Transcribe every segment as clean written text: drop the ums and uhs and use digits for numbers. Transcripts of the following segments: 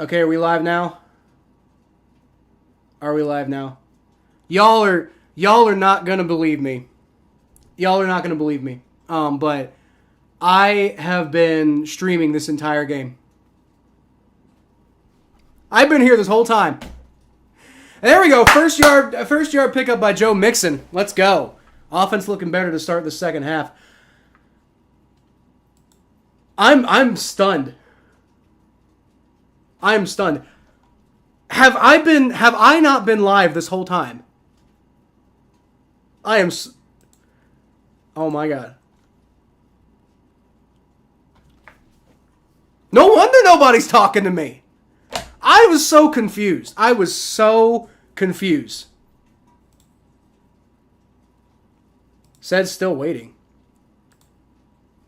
Okay, are we live now? Are we live now? Y'all are not gonna believe me. Y'all are not gonna believe me. But I have been streaming this entire game. I've been here this whole time. There we go. First yard pickup by Joe Mixon. Let's go. Offense looking better to start the second half. I'm stunned. I'm stunned. Have I not been live this whole time? Oh my god. No wonder nobody's talking to me. I was so confused. Said still waiting.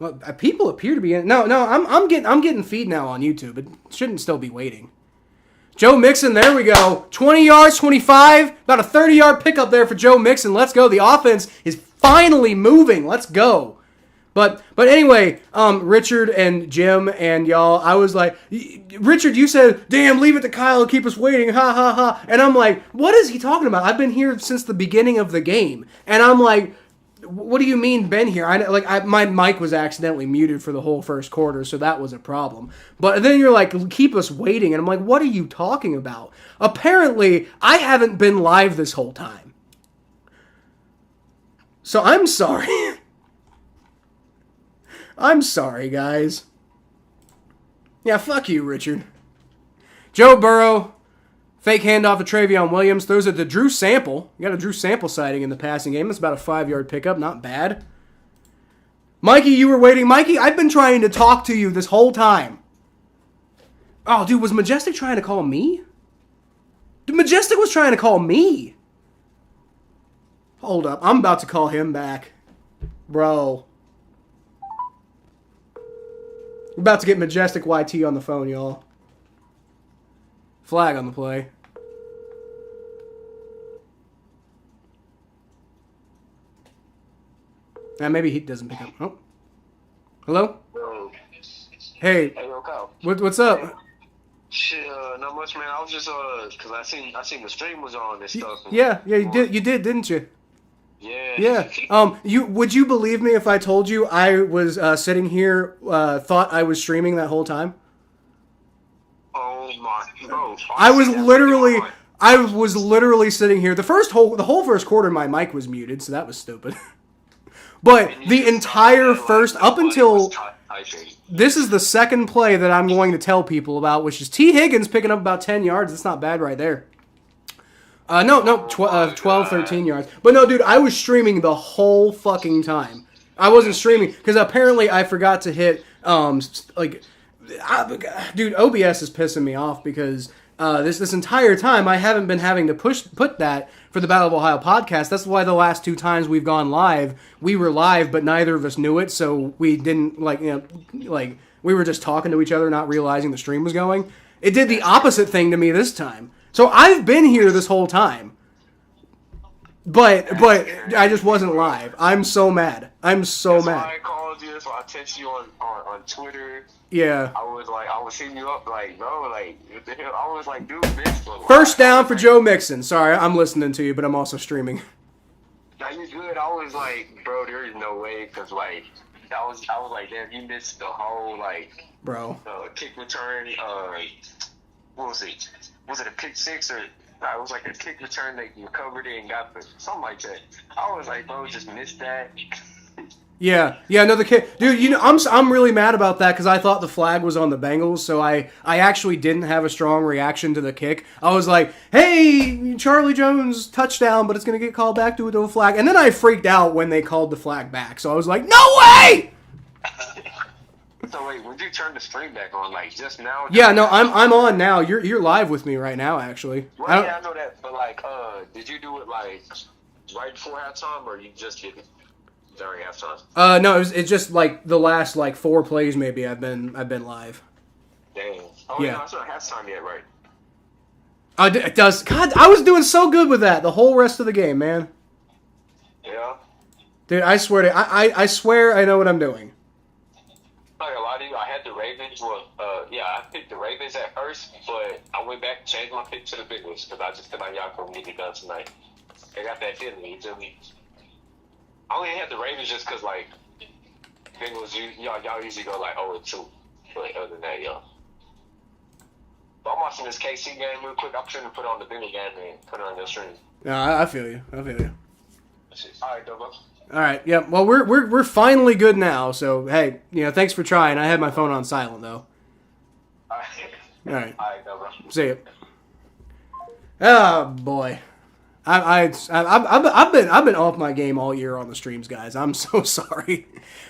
Well, people appear to be in. No, I'm getting feed now on YouTube. It shouldn't still be waiting. Joe Mixon, there we go. 20 yards, 25, about a 30-yard pickup there for Joe Mixon. Let's go. The offense is finally moving. Let's go. But anyway, Richard and Jim and y'all, I was like, Richard, you said, damn, leave it to Kyle, keep us waiting, ha ha ha. And I'm like, what is he talking about? I've been here since the beginning of the game. And I'm like, what do you mean been here? My mic was accidentally muted for the whole first quarter, so that was a problem. But then you're like, keep us waiting. And I'm like, what are you talking about? Apparently, I haven't been live this whole time. So I'm sorry. I'm sorry, guys. Yeah, fuck you, Richard. Joe Burrow, fake handoff to Travion Williams, throws it to Drew Sample. You got a Drew Sample sighting in the passing game. That's about a 5-yard pickup. Not bad. Mikey, you were waiting. Mikey, I've been trying to talk to you this whole time. Oh, dude, was Majestic trying to call me? Dude, Majestic was trying to call me. Hold up. I'm about to call him back. Bro. We're about to get Majestic YT on the phone, y'all. Flag on the play. Maybe he doesn't pick up. Oh. Hello? Yo. Hey. Hey, yo, Kyle. What's up? Shit, not much, man. I was just, cause I seen the stream was on and stuff. Yeah, you did, didn't you? Yeah. Yeah. Would you believe me if I told you I was sitting here, thought I was streaming that whole time? Oh my, bro. I was literally sitting here. The whole first quarter, my mic was muted, so that was stupid. But the entire first, up until this is the second play that I'm going to tell people about, which is T. Higgins picking up about 10 yards. That's not bad right there. 12, 13 yards. But no, dude, I was streaming the whole fucking time. I wasn't streaming because apparently I forgot to hit, dude, OBS is pissing me off because this entire time I haven't been having to put that for the Battle of Ohio podcast. That's why the last 2 times we've gone live, we were live, but neither of us knew it, so we didn't, we were just talking to each other, not realizing the stream was going. It did the opposite thing to me this time. So I've been here this whole time. But I just wasn't live. I'm so mad. That's mad. Why I called you, so I texted you on Twitter. Yeah. I was hitting you up like, bro, like, what the hell? I was like, dude, this. First down for Joe Mixon. Sorry, I'm listening to you, but I'm also streaming. Now you good. I was like, bro, there is no way, cause like, I was like, damn, you missed the whole bro, kick return. What was it? Was it a pick six or? It was like a kick return that you covered it and got something like that. I was like, bro, just missed that. Yeah, no, the kick, dude. I'm really mad about that because I thought the flag was on the Bengals, so I actually didn't have a strong reaction to the kick. I was like, hey, Charlie Jones touchdown, but it's gonna get called back to a flag, and then I freaked out when they called the flag back. So I was like, no way! So wait, would you turn the stream back on just now? Yeah, no, I'm on now. You're live with me right now, actually. Well, I know that, but did you do it right before halftime, or you just did it during halftime? No, it's just the last 4 plays maybe I've been live. Damn. Oh yeah, it's not halftime yet, right? It does. God, I was doing so good with that the whole rest of the game, man. Yeah. Dude, I swear I swear I know what I'm doing. not gonna lie to you. I had the Ravens. Well, I picked the Ravens at first, but I went back and changed my pick to the Bengals because I just feel like y'all gonna get it done tonight. They got that feeling. You feel me? I only had the Ravens just because like Bengals. Y'all usually go like 0-2, but other than that, But I'm watching this KC game real quick. I'm trying to put on the Bengals game and put it on your stream. No, I feel you. I feel you. All right, Dobo. All right. Yep. Well, we're finally good now. So hey, thanks for trying. I had my phone on silent though. All right. All right, Dobo. See you. Oh boy. I've been off my game all year on the streams, guys. I'm so sorry.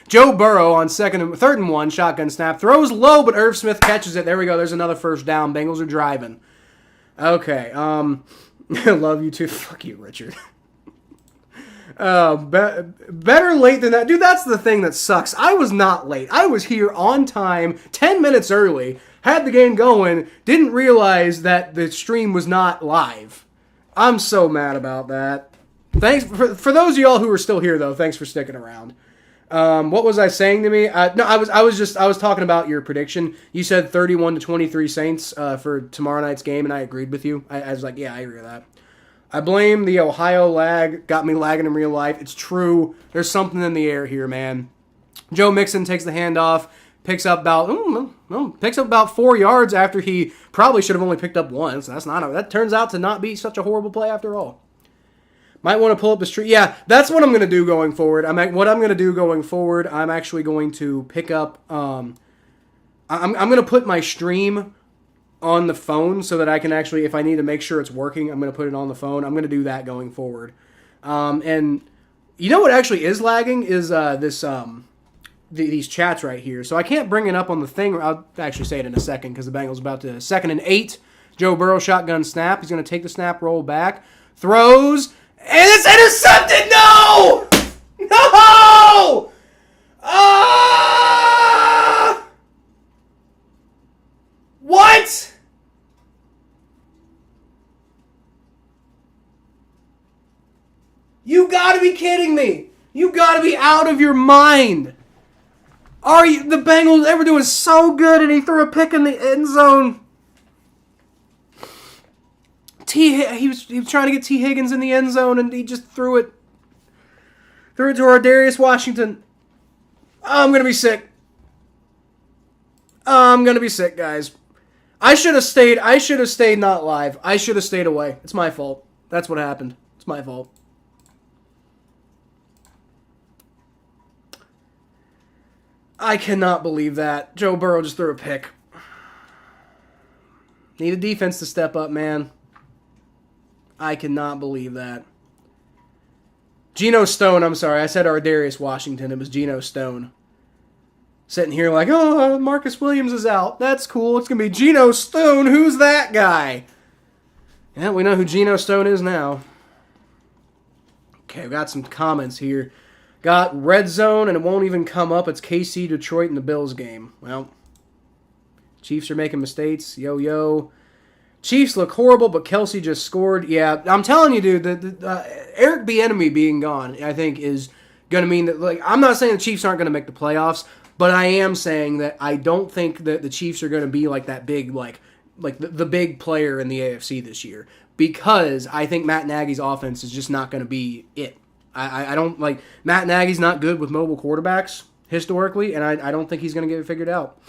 Joe Burrow on third and 1, shotgun snap, throws low, but Irv Smith catches it. There we go. There's another first down. Bengals are driving. Okay. Love you too. Fuck you, Richard. Better late than that, dude. That's the thing that sucks. I was not late. I was here on time, 10 minutes early. Had the game going. Didn't realize that the stream was not live. I'm so mad about that. Thanks for those of y'all who are still here though. Thanks for sticking around. What was I saying to me? I was talking about your prediction. You said 31-23 Saints for tomorrow night's game, and I agreed with you. I was like, yeah, I agree with that. I blame the Ohio lag. Got me lagging in real life. It's true. There's something in the air here, man. Joe Mixon takes the handoff. Picks up about 4 yards after he probably should have only picked up 1. So that turns out to not be such a horrible play after all. Might want to pull up the stream. Yeah, that's what I'm going to do going forward. I'm actually going to pick up. I'm going to put my stream on the phone so that I can actually, if I need to make sure it's working, I'm going to put it on the phone. I'm going to do that going forward. And you know what actually is lagging is these chats right here. So I can't bring it up on the thing. I'll actually say it in a second because the Bengals about to 2nd and 8. Joe Burrow shotgun snap. He's going to take the snap, roll back, throws, and it's intercepted. No! No! What? You gotta be kidding me. You gotta be out of your mind. Are you? The Bengals ever doing so good, and he threw a pick in the end zone. He was trying to get T. Higgins in the end zone, and he just threw it to our Darius Washington. I'm gonna be sick. Guys. I should have stayed not live. I should have stayed away. It's my fault. That's what happened. It's my fault. I cannot believe that. Joe Burrow just threw a pick. Need a defense to step up, man. I cannot believe that. Geno Stone, I'm sorry. I said Ardarius Washington. It was Geno Stone. Sitting here like, oh, Marcus Williams is out. That's cool. It's going to be Geno Stone. Who's that guy? Yeah, we know who Geno Stone is now. Okay, we got some comments here. Got red zone, and it won't even come up. It's KC, Detroit, and the Bills game. Well, Chiefs are making mistakes. Yo. Chiefs look horrible, but Kelsey just scored. Yeah, I'm telling you, dude, Eric Bieniemy being gone, I think, is going to mean that, like, I'm not saying the Chiefs aren't going to make the playoffs, but I am saying that I don't think that the Chiefs are going to be like that big, like the big player in the AFC this year, because I think Matt Nagy's offense is just not going to be it. I don't like Matt Nagy's not good with mobile quarterbacks historically, and I don't think he's going to get it figured out.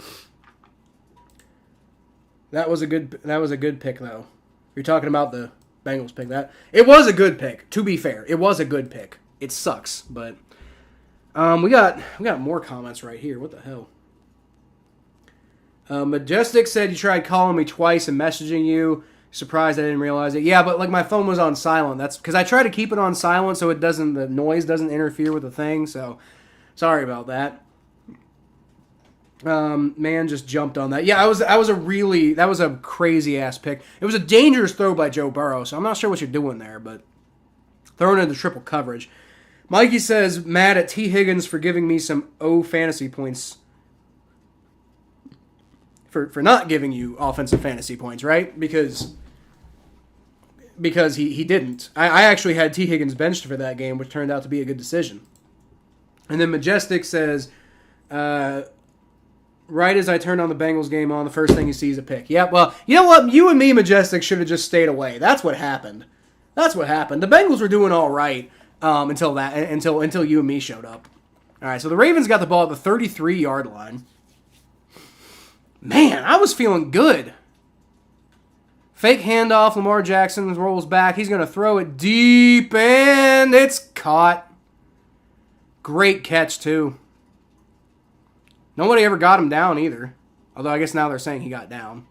That was a good pick though. You're talking about the Bengals pick. It was a good pick. To be fair, it was a good pick. It sucks, but we got more comments right here. What the hell? Majestic said you tried calling me twice and messaging you. Surprised I didn't realize it. Yeah, but like my phone was on silent. That's because I try to keep it on silent so the noise doesn't interfere with the thing. So sorry about that. Man just jumped on that. Yeah, that was a crazy ass pick. It was a dangerous throw by Joe Burrow. So I'm not sure what you're doing there, but throwing into triple coverage. Mikey says mad at T. Higgins for giving me some fantasy points. For not giving you offensive fantasy points, right? Because he didn't. I actually had T. Higgins benched for that game, which turned out to be a good decision. And then Majestic says, Right as I turned on the Bengals game on, the first thing you see is a pick. Yep, well, you know what? You and me, Majestic, should have just stayed away. That's what happened. That's what happened. The Bengals were doing all right until you and me showed up. All right, so the Ravens got the ball at the 33-yard line. Man, I was feeling good. Fake handoff. Lamar Jackson rolls back. He's going to throw it deep, and it's caught. Great catch, too. Nobody ever got him down either. Although I guess now they're saying he got down.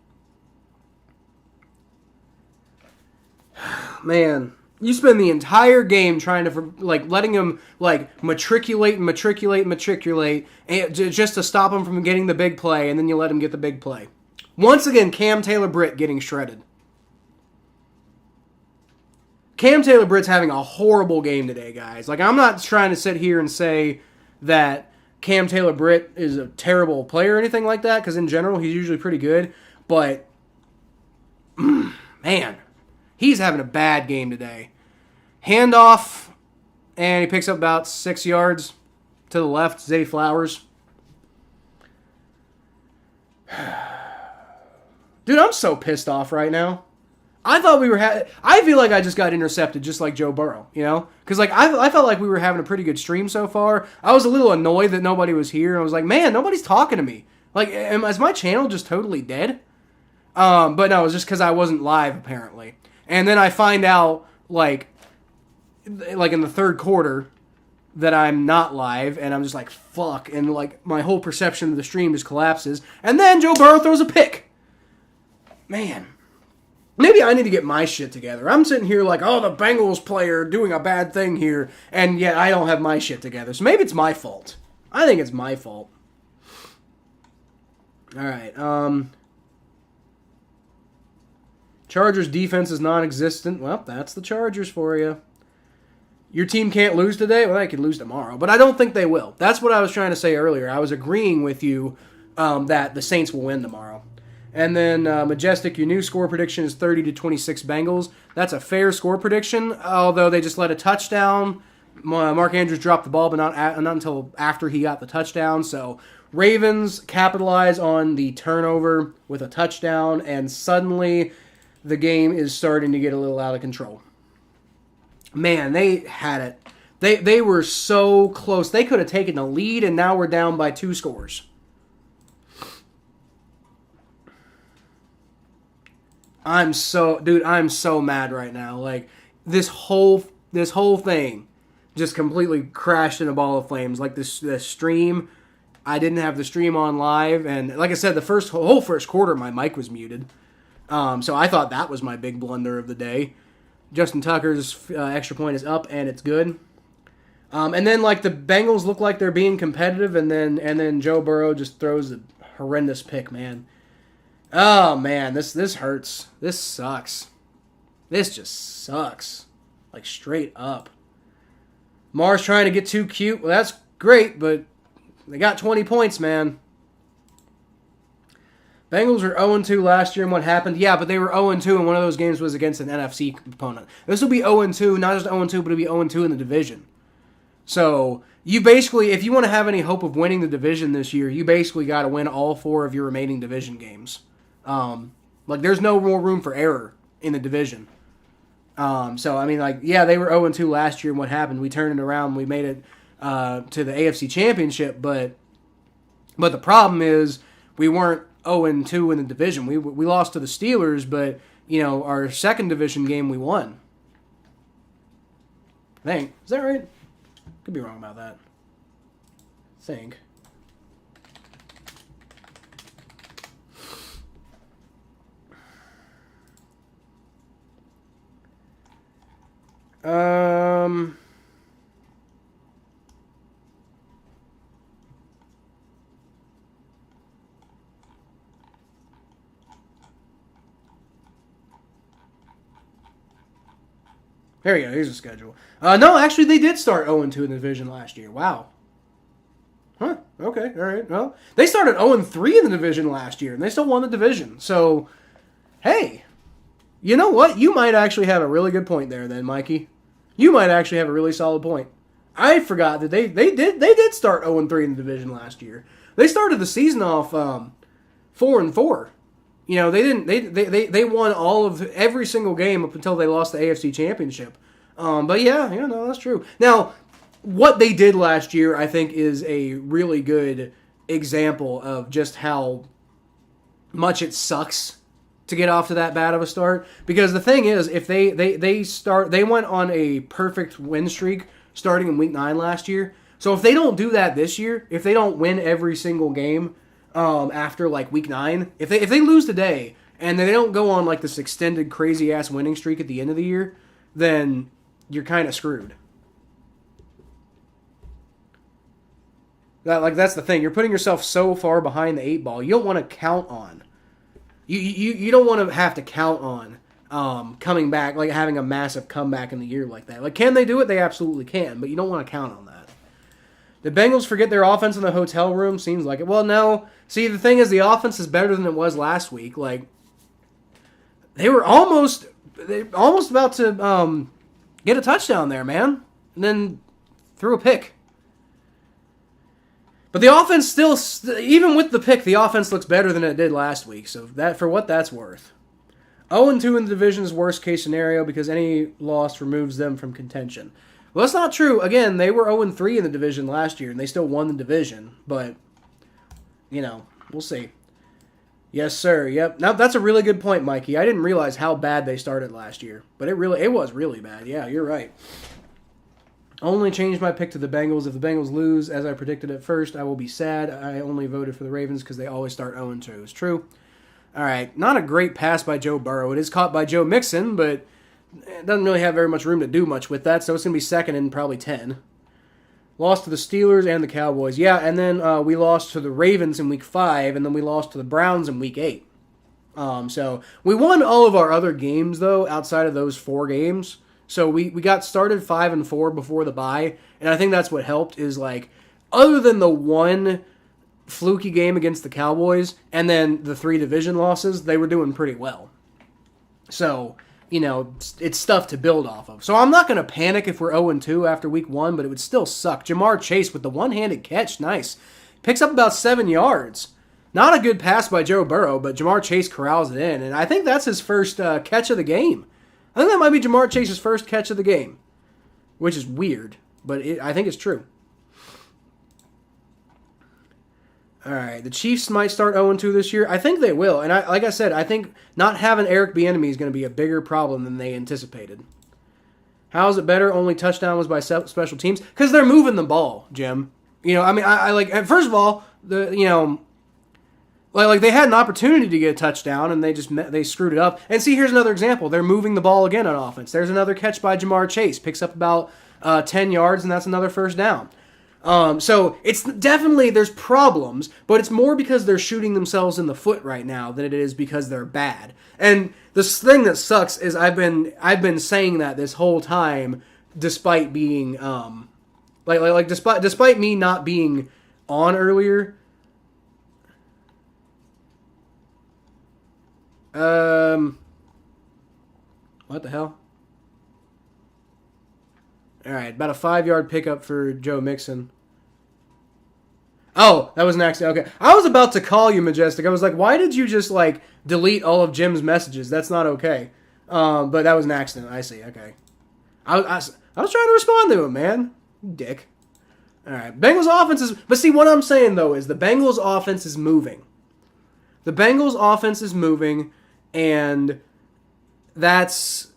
Man, you spend the entire game trying to, letting him, matriculate, and just to stop him from getting the big play, and then you let him get the big play. Once again, Cam Taylor-Britt getting shredded. Cam Taylor-Britt's having a horrible game today, guys. I'm not trying to sit here and say that Cam Taylor-Britt is a terrible player or anything like that, because in general, he's usually pretty good. But, man, he's having a bad game today. Handoff, and he picks up about 6 yards to the left. Zay Flowers. Dude, I'm so pissed off right now. I thought we were I feel like I just got intercepted just like Joe Burrow, you know? Because I felt like we were having a pretty good stream so far. I was a little annoyed that nobody was here. And I was like, man, nobody's talking to me. Is my channel just totally dead? But no, it was just because I wasn't live, apparently. And then I find out, in the third quarter that I'm not live. And I'm just like, fuck. And, my whole perception of the stream just collapses. And then Joe Burrow throws a pick. Man. Maybe I need to get my shit together. I'm sitting here the Bengals player doing a bad thing here, and yet I don't have my shit together. So maybe it's my fault. I think it's my fault. All right. Chargers defense is non-existent. Well, that's the Chargers for you. Your team can't lose today? Well, they could lose tomorrow, but I don't think they will. That's what I was trying to say earlier. I was agreeing with you that the Saints will win tomorrow. And then Majestic, your new score prediction is 30-26 Bengals. That's a fair score prediction, although they just let a touchdown. Mark Andrews dropped the ball, but not until after he got the touchdown. So Ravens capitalize on the turnover with a touchdown, and suddenly the game is starting to get a little out of control. Man, they had it. They were so close. They could have taken the lead, and now we're down by 2 scores. I'm so mad right now. This whole thing just completely crashed in a ball of flames. This stream, I didn't have the stream on live, and like I said, the whole first quarter my mic was muted. So I thought that was my big blunder of the day. Justin Tucker's extra point is up, and it's good. And then the Bengals look like they're being competitive, and then Joe Burrow just throws a horrendous pick, man. Oh, man, this hurts. This sucks. This just sucks. Straight up. Mars trying to get too cute. Well, that's great, but they got 20 points, man. Bengals were 0-2 last year, and what happened? Yeah, but they were 0-2, and one of those games was against an NFC opponent. This will be 0-2, not just 0-2, but it'll be 0-2 in the division. So, you basically, if you want to have any hope of winning the division this year, you basically got to win all 4 of your remaining division games. There's no more room for error in the division. So, I mean, yeah, they were 0-2 last year, and what happened? We turned it around, we made it to the AFC Championship, but the problem is we weren't 0-2 in the division. We lost to the Steelers, but, our second division game we won. I think. Is that right? Could be wrong about that. I think. There we go. Here's the schedule. No, actually, they did start 0-2 in the division last year. Wow. Huh. Okay. All right. Well, they started 0-3 in the division last year, and they still won the division. So, hey, you know what? You might actually have a really good point there, then, Mikey. You might actually have a really solid point. I forgot that they did start 0-3 in the division last year. They started the season off 4-4. You know, they didn't. They won every single game up until they lost the AFC Championship. But yeah, no, that's true. Now, what they did last year, I think, is a really good example of just how much it sucks to get off to that bad of a start. Because the thing is, if they went on a perfect win streak starting in Week 9 last year. So if they don't do that this year, if they don't win every single game after like Week 9, if they lose today and they don't go on like this extended crazy ass winning streak at the end of the year, then you're kind of screwed. That's the thing. You're putting yourself so far behind the 8 ball. You don't want to count on. You don't want to have to count on coming back, like having a massive comeback in the year like that. Like, can they do it? They absolutely can, but you don't want to count on that. The Bengals forget their offense in the hotel room? Seems like it. Well, no. See, the thing is, the offense is better than it was last week. Like, they were almost about to get a touchdown there, man, and then threw a pick. But the offense still, even with the pick, the offense looks better than it did last week. So that, for what that's worth. 0-2 in the division is worst case scenario because any loss removes them from contention. Well, that's not true. Again, they were 0-3 in the division last year, and they still won the division. But, we'll see. Yes, sir. Yep. Now, that's a really good point, Mikey. I didn't realize how bad they started last year. But it was really bad. Yeah, you're right. Only changed my pick to the Bengals. If the Bengals lose, as I predicted at first, I will be sad. I only voted for the Ravens because they always start 0-2. It's true. All right. Not a great pass by Joe Burrow. It is caught by Joe Mixon, but it doesn't really have very much room to do much with that, so it's going to be second and probably 10. Lost to the Steelers and the Cowboys. Yeah, and then we lost to the Ravens in Week 5, and then we lost to the Browns in Week 8. So we won all of our other games, though, outside of those 4 games. So we got started 5-4 before the bye, and I think that's what helped is, like, other than the one fluky game against the Cowboys and then the 3 division losses, they were doing pretty well. So, it's stuff to build off of. So I'm not going to panic if we're 0-2 after Week 1, but it would still suck. Jamar Chase with the one-handed catch, nice. Picks up about 7 yards. Not a good pass by Joe Burrow, but Jamar Chase corrals it in, and I think that's his first catch of the game. I think that might be Jamar Chase's first catch of the game, which is weird, but I think it's true. All right, the Chiefs might start 0-2 this year. I think they will, and like I said, I think not having Eric Bieniemy is going to be a bigger problem than they anticipated. How is it better? Only touchdown was by special teams because they're moving the ball, Jim. I like. First of all, Like they had an opportunity to get a touchdown, and they screwed it up. And see, here's another example. They're moving the ball again on offense. There's another catch by Jamar Chase. Picks up about 10 yards, and that's another first down. So it's definitely, there's problems, but it's more because they're shooting themselves in the foot right now than it is because they're bad. And the thing that sucks is I've been saying that this whole time, despite being despite me not being on earlier. What the hell? All right, about a 5-yard pickup for Joe Mixon. Oh, that was an accident. Okay. I was about to call you, Majestic. I was like, why did you just, delete all of Jim's messages? That's not okay. But that was an accident. I see. Okay. I was trying to respond to him, man. You dick. All right. Bengals offense is... But see, what I'm saying, though, is the Bengals offense is moving. The Bengals offense is moving, and that's...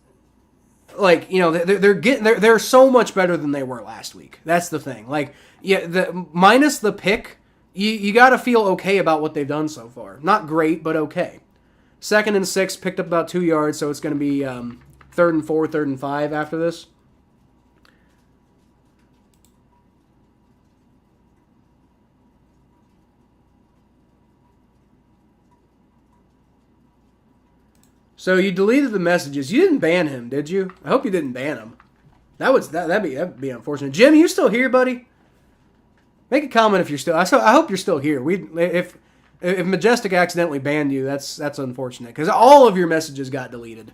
they're so much better than they were last week. That's the thing. Minus the pick, you got to feel okay about what they've done so far. Not great, but okay. 2nd and 6, picked up about 2 yards, so it's going to be 3rd and 4, 3rd and 5 after this. So you deleted the messages. You didn't ban him, did you? I hope you didn't ban him. That'd be unfortunate. Jim, you still here, buddy? Make a comment if you're still. I hope you're still here. If Majestic accidentally banned you, that's unfortunate because all of your messages got deleted.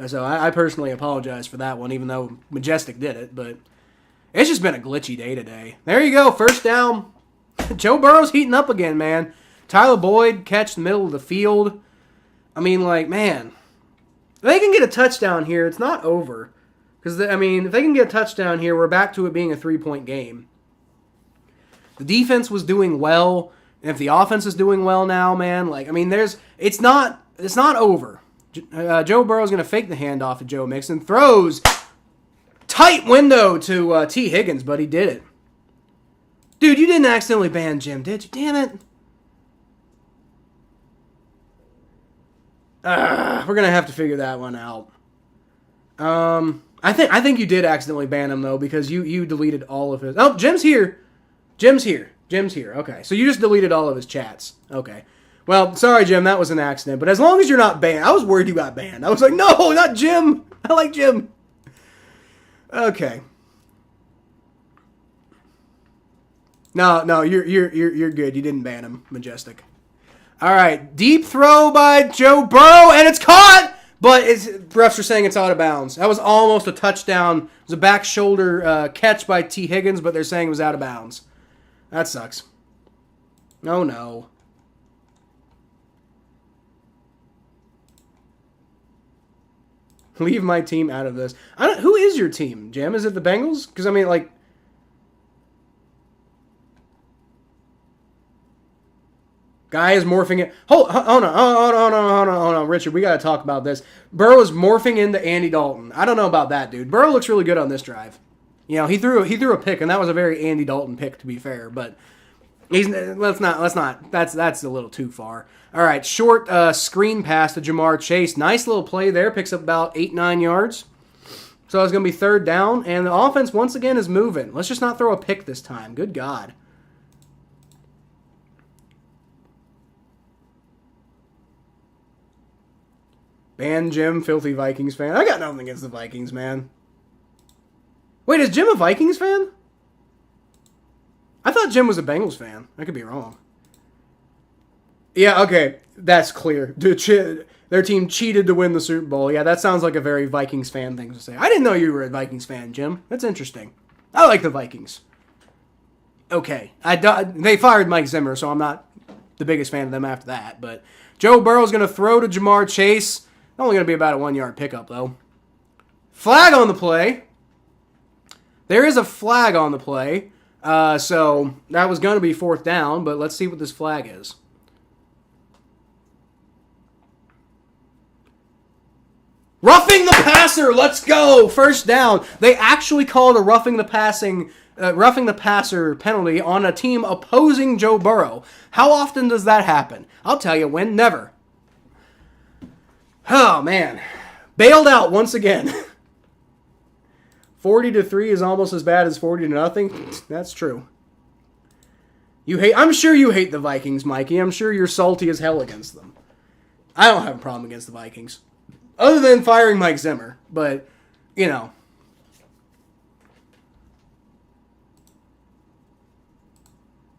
So I personally apologize for that one, even though Majestic did it. But it's just been a glitchy day today. There you go, first down. Joe Burrow's heating up again, man. Tyler Boyd catch the middle of the field. I mean, like, man, if they can get a touchdown here, it's not over. Because, I mean, if they can get a touchdown here, we're back to it being a 3-point game. The defense was doing well, and if the offense is doing well now, man, like, I mean, it's not over. Joe Burrow's going to fake the handoff to Joe Mixon, throws tight window to T. Higgins, but he did it. Dude, you didn't accidentally ban Jim, did you? Damn it. We're going to have to figure that one out. I think you did accidentally ban him, though, because you deleted all of his... Oh, Jim's here. Jim's here. Okay, so you just deleted all of his chats. Okay. Well, sorry, Jim, that was an accident. But as long as you're not banned... I was worried you got banned. I was like, no, not Jim. I like Jim. Okay. No, you're good. You didn't ban him. Majestic. All right, deep throw by Joe Burrow, and it's caught! But refs are saying it's out of bounds. That was almost a touchdown. It was a back shoulder catch by T. Higgins, but they're saying it was out of bounds. That sucks. Oh, no. Leave my team out of this. Who is your team, Jim? Is it the Bengals? Because, I mean, like... Guy is morphing it. Hold on, Richard. We got to talk about this. Burrow is morphing into Andy Dalton. I don't know about that, dude. Burrow looks really good on this drive. You know, he threw a pick, and that was a very Andy Dalton pick, to be fair. But let's not. That's a little too far. All right, short screen pass to Jamar Chase. Nice little play there. Picks up about 8-9 yards. So it's going to be third down, and the offense once again is moving. Let's just not throw a pick this time. Good God. Ban Jim, filthy Vikings fan. I got nothing against the Vikings, man. Wait, is Jim a Vikings fan? I thought Jim was a Bengals fan. I could be wrong. Yeah, okay. That's clear. Their team cheated to win the Super Bowl. Yeah, that sounds like a very Vikings fan thing to say. I didn't know you were a Vikings fan, Jim. That's interesting. I like the Vikings. Okay. They fired Mike Zimmer, so I'm not the biggest fan of them after that. But Joe Burrow's going to throw to Jamar Chase. Only going to be about a 1-yard pickup, though. Flag on the play. There is a flag on the play. So that was going to be fourth down, but let's see what this flag is. Roughing the passer. Let's go. First down. They actually called a roughing the passer penalty on a team opposing Joe Burrow. How often does that happen? I'll tell you when. Never. Oh, man. Bailed out once again. 40-3 is almost as bad as 40-0. That's true. I'm sure you hate the Vikings, Mikey. I'm sure you're salty as hell against them. I don't have a problem against the Vikings. Other than firing Mike Zimmer. But, you know.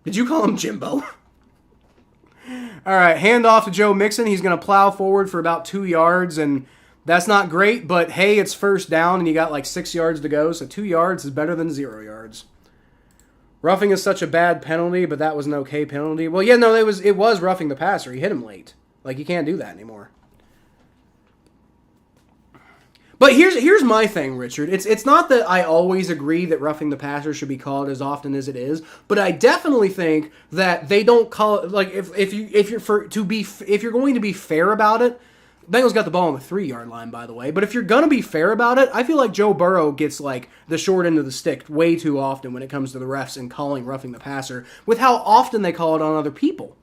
Did you call him Jimbo? All right, handoff to Joe Mixon. He's going to plow forward for about 2 yards, and that's not great, but hey, it's first down, and you got like 6 yards to go, so 2 yards is better than 0 yards. Roughing is such a bad penalty, but that was an okay penalty. Well, yeah, no, it was roughing the passer. He hit him late. Like, you can't do that anymore. But here's my thing, Richard. It's not that I always agree that roughing the passer should be called as often as it is, but I definitely think that they don't call it, like, if you're going to be fair about it. Bengals got the ball on the 3-yard line, by the way. But if you're going to be fair about it, I feel like Joe Burrow gets like the short end of the stick way too often when it comes to the refs and calling roughing the passer with how often they call it on other people.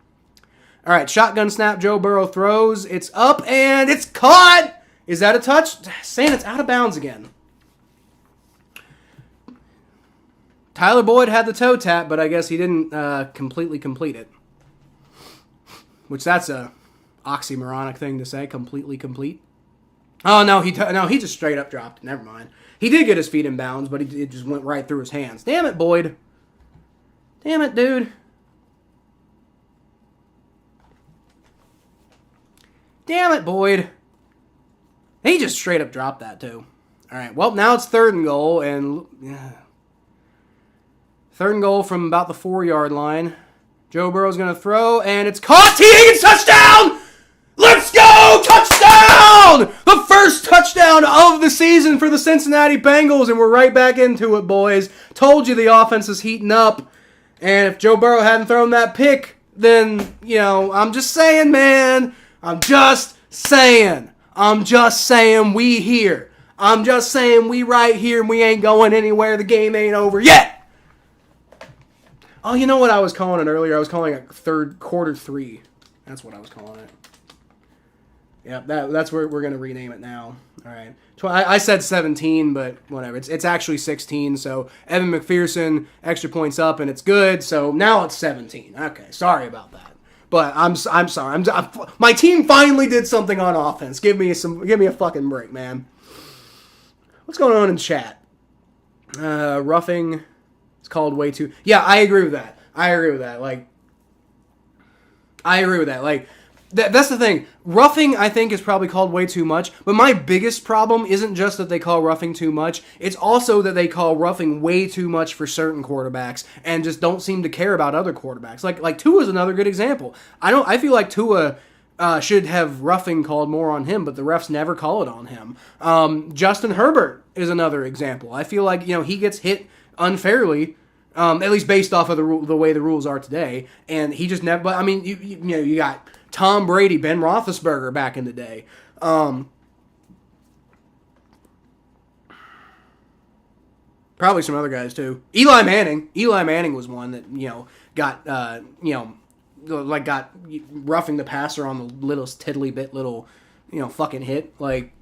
All right, shotgun snap, Joe Burrow throws. It's up and it's caught. Is that a touch? Saying it's out of bounds again. Tyler Boyd had the toe tap, but I guess he didn't completely complete it. Which that's a oxymoronic thing to say, completely complete. Oh, no, he just straight up dropped it. Never mind. He did get his feet in bounds, but it just went right through his hands. Damn it, Boyd. Damn it, dude. Damn it, Boyd. He just straight up dropped that, too. All right, well, now it's 3rd and goal, and 3rd and goal from about the 4-yard line. Joe Burrow's going to throw, and it's caught. T. Higgins, touchdown! Let's go! Touchdown! The first touchdown of the season for the Cincinnati Bengals, and we're right back into it, boys. Told you the offense is heating up, and if Joe Burrow hadn't thrown that pick, then, I'm just saying, man. I'm just saying we here. I'm just saying we right here, and we ain't going anywhere. The game ain't over yet. Oh, you know what I was calling it earlier? I was calling it quarter 3. That's what I was calling it. Yeah, that's where we're going to rename it now. All right. I said 17, but whatever. It's actually 16, so Evan McPherson, extra points up, and it's good. So now it's 17. Okay, sorry about that. But I'm sorry. My team finally did something on offense. Give me a fucking break, man. What's going on in chat? Roughing is called way too... Yeah, I agree with that. That's the thing. Roughing, I think, is probably called way too much. But my biggest problem isn't just that they call roughing too much. It's also that they call roughing way too much for certain quarterbacks and just don't seem to care about other quarterbacks. Like Tua's another good example. I feel like Tua should have roughing called more on him, but the refs never call it on him. Justin Herbert is another example. I feel like he gets hit unfairly. At least based off of the way the rules are today, and he just never. But I mean, you got Tom Brady, Ben Roethlisberger back in the day. Probably some other guys too. Eli Manning was one that got got roughing the passer on the littlest tiddly bit little fucking hit like.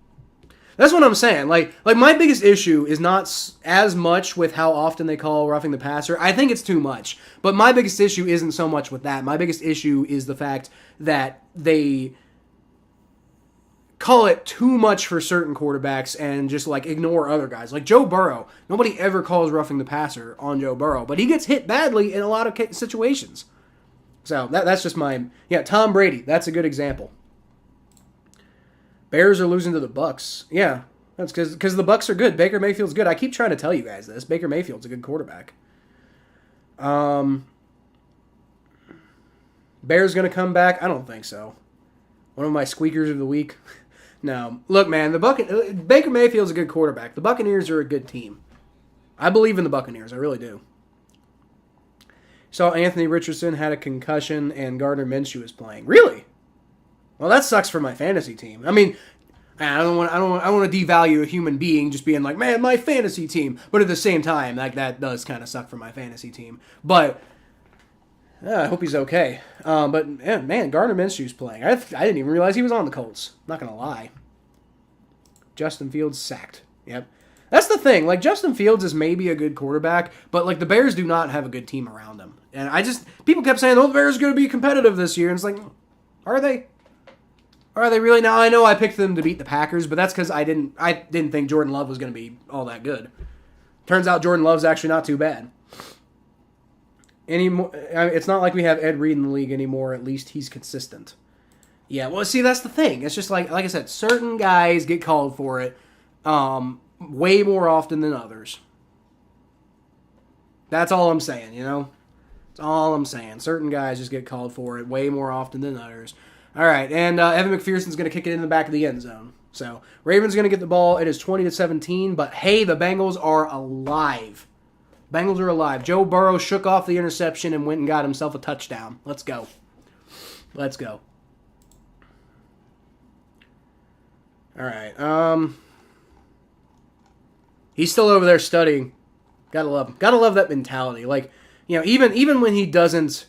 That's what I'm saying. Like my biggest issue is not as much with how often they call roughing the passer. I think it's too much. But my biggest issue isn't so much with that. My biggest issue is the fact that they call it too much for certain quarterbacks and just ignore other guys. Like Joe Burrow. Nobody ever calls roughing the passer on Joe Burrow, but he gets hit badly in a lot of situations. So that's just Tom Brady. That's a good example. Bears are losing to the Bucks. Yeah, that's because the Bucks are good. Baker Mayfield's good. I keep trying to tell you guys this. Baker Mayfield's a good quarterback. Bears going to come back? I don't think so. One of my squeakers of the week? No. Look, man, Baker Mayfield's a good quarterback. The Buccaneers are a good team. I believe in the Buccaneers. I really do. Saw Anthony Richardson had a concussion and Gardner Minshew is playing. Really? Well, that sucks for my fantasy team. I mean, I don't want to devalue a human being just being like, man, my fantasy team. But at the same time, that does kind of suck for my fantasy team. But I hope he's okay. But man, Gardner Minshew's playing. I didn't even realize he was on the Colts. Not gonna lie. Justin Fields sacked. Yep. That's the thing. Justin Fields is maybe a good quarterback, but the Bears do not have a good team around them. And people kept saying, oh, the Bears are going to be competitive this year. And it's are they? Are they really? Now, I know I picked them to beat the Packers, but that's because I didn't think Jordan Love was going to be all that good. Turns out Jordan Love's actually not too bad. It's not like we have Ed Reed in the league anymore. At least he's consistent. Yeah, well, see, that's the thing. It's just like I said, certain guys get called for it way more often than others. That's all I'm saying, That's all I'm saying. Certain guys just get called for it way more often than others. All right, and Evan McPherson's going to kick it in the back of the end zone. So, Ravens going to get the ball. It is 20-17, but hey, the Bengals are alive. Bengals are alive. Joe Burrow shook off the interception and went and got himself a touchdown. Let's go. Let's go. All right. He's still over there studying. Gotta love him. Gotta love that mentality. Even when he doesn't...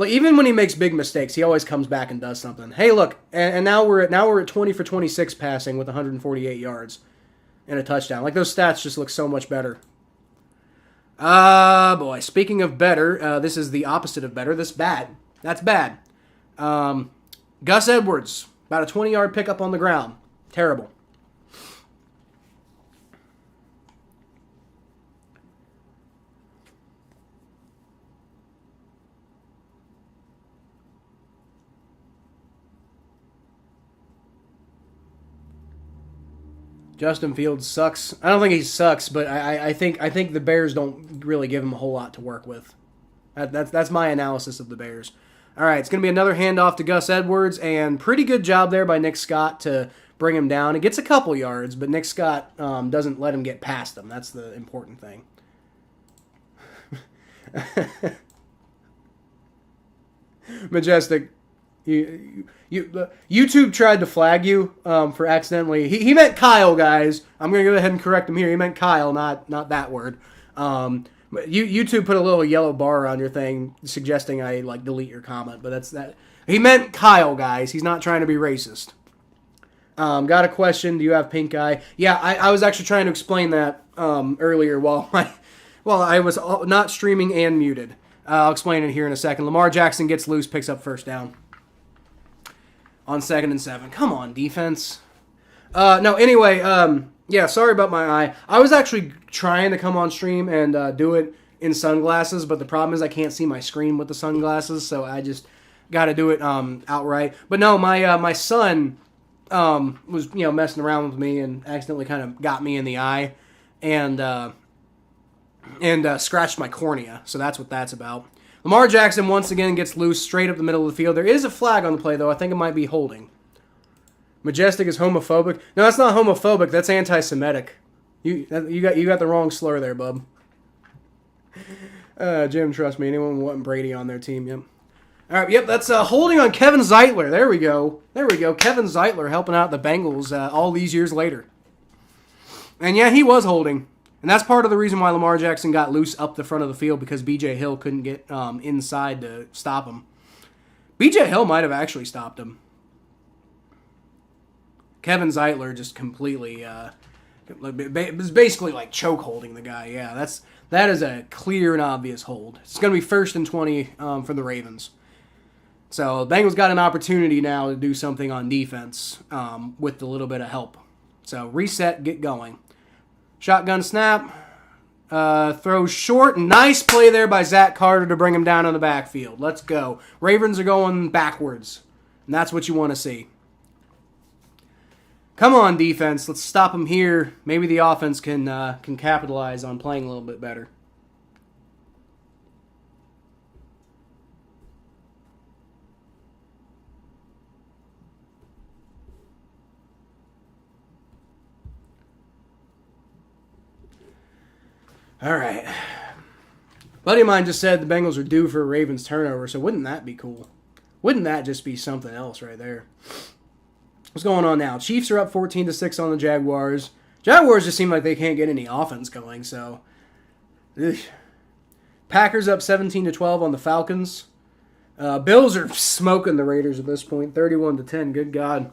even when he makes big mistakes, he always comes back and does something. Hey, look, and now we're at 20 for 26 passing with 148 yards and a touchdown. Those stats just look so much better. Boy, speaking of better, this is the opposite of better. This is bad. That's bad. Gus Edwards, about a 20-yard pickup on the ground. Terrible. Justin Fields sucks. I don't think he sucks, but I think the Bears don't really give him a whole lot to work with. That's my analysis of the Bears. All right, it's going to be another handoff to Gus Edwards, and pretty good job there by Nick Scott to bring him down. It gets a couple yards, but Nick Scott doesn't let him get past him. That's the important thing. Majestic. YouTube tried to flag you for accidentally. He meant Kyle, guys. I'm going to go ahead and correct him here. He meant Kyle, not that word. But YouTube put a little yellow bar on your thing suggesting I delete your comment, but that's that. He meant Kyle, guys. He's not trying to be racist. Got a question. Do you have pink eye? Yeah, I was actually trying to explain that earlier while I was not streaming and muted. I'll explain it here in a second. Lamar Jackson gets loose, picks up first down. On 2nd and 7. Come on, defense. No, anyway, yeah, sorry about my eye. I was actually trying to come on stream and do it in sunglasses, but the problem is I can't see my screen with the sunglasses, so I just got to do it outright. But no, my son was messing around with me and accidentally kind of got me in the eye and scratched my cornea, so that's what that's about. Lamar Jackson once again gets loose straight up the middle of the field. There is a flag on the play, though. I think it might be holding. Majestic is homophobic. No, that's not homophobic. That's anti-Semitic. You got the wrong slur there, bub. Jim, trust me. Anyone wanting Brady on their team, yep. All right, yep, that's holding on Kevin Zeitler. There we go. Kevin Zeitler helping out the Bengals all these years later. And yeah, he was holding. And that's part of the reason why Lamar Jackson got loose up the front of the field, because B.J. Hill couldn't get inside to stop him. B.J. Hill might have actually stopped him. Kevin Zeitler just completely was basically like choke holding the guy. Yeah, that is a clear and obvious hold. It's going to be 1st and 20 for the Ravens. So the Bengals got an opportunity now to do something on defense with a little bit of help. So reset, get going. Shotgun snap, throws short. Nice play there by Zach Carter to bring him down on the backfield. Let's go. Ravens are going backwards, and that's what you want to see. Come on, defense. Let's stop them here. Maybe the offense can capitalize on playing a little bit better. All right. Buddy of mine just said the Bengals are due for a Ravens turnover, so wouldn't that be cool? Wouldn't that just be something else right there? What's going on now? Chiefs are up 14-6 on the Jaguars. Jaguars just seem like they can't get any offense going, so. Ugh. Packers up 17-12 on the Falcons. Bills are smoking the Raiders at this point, 31-10. Good God.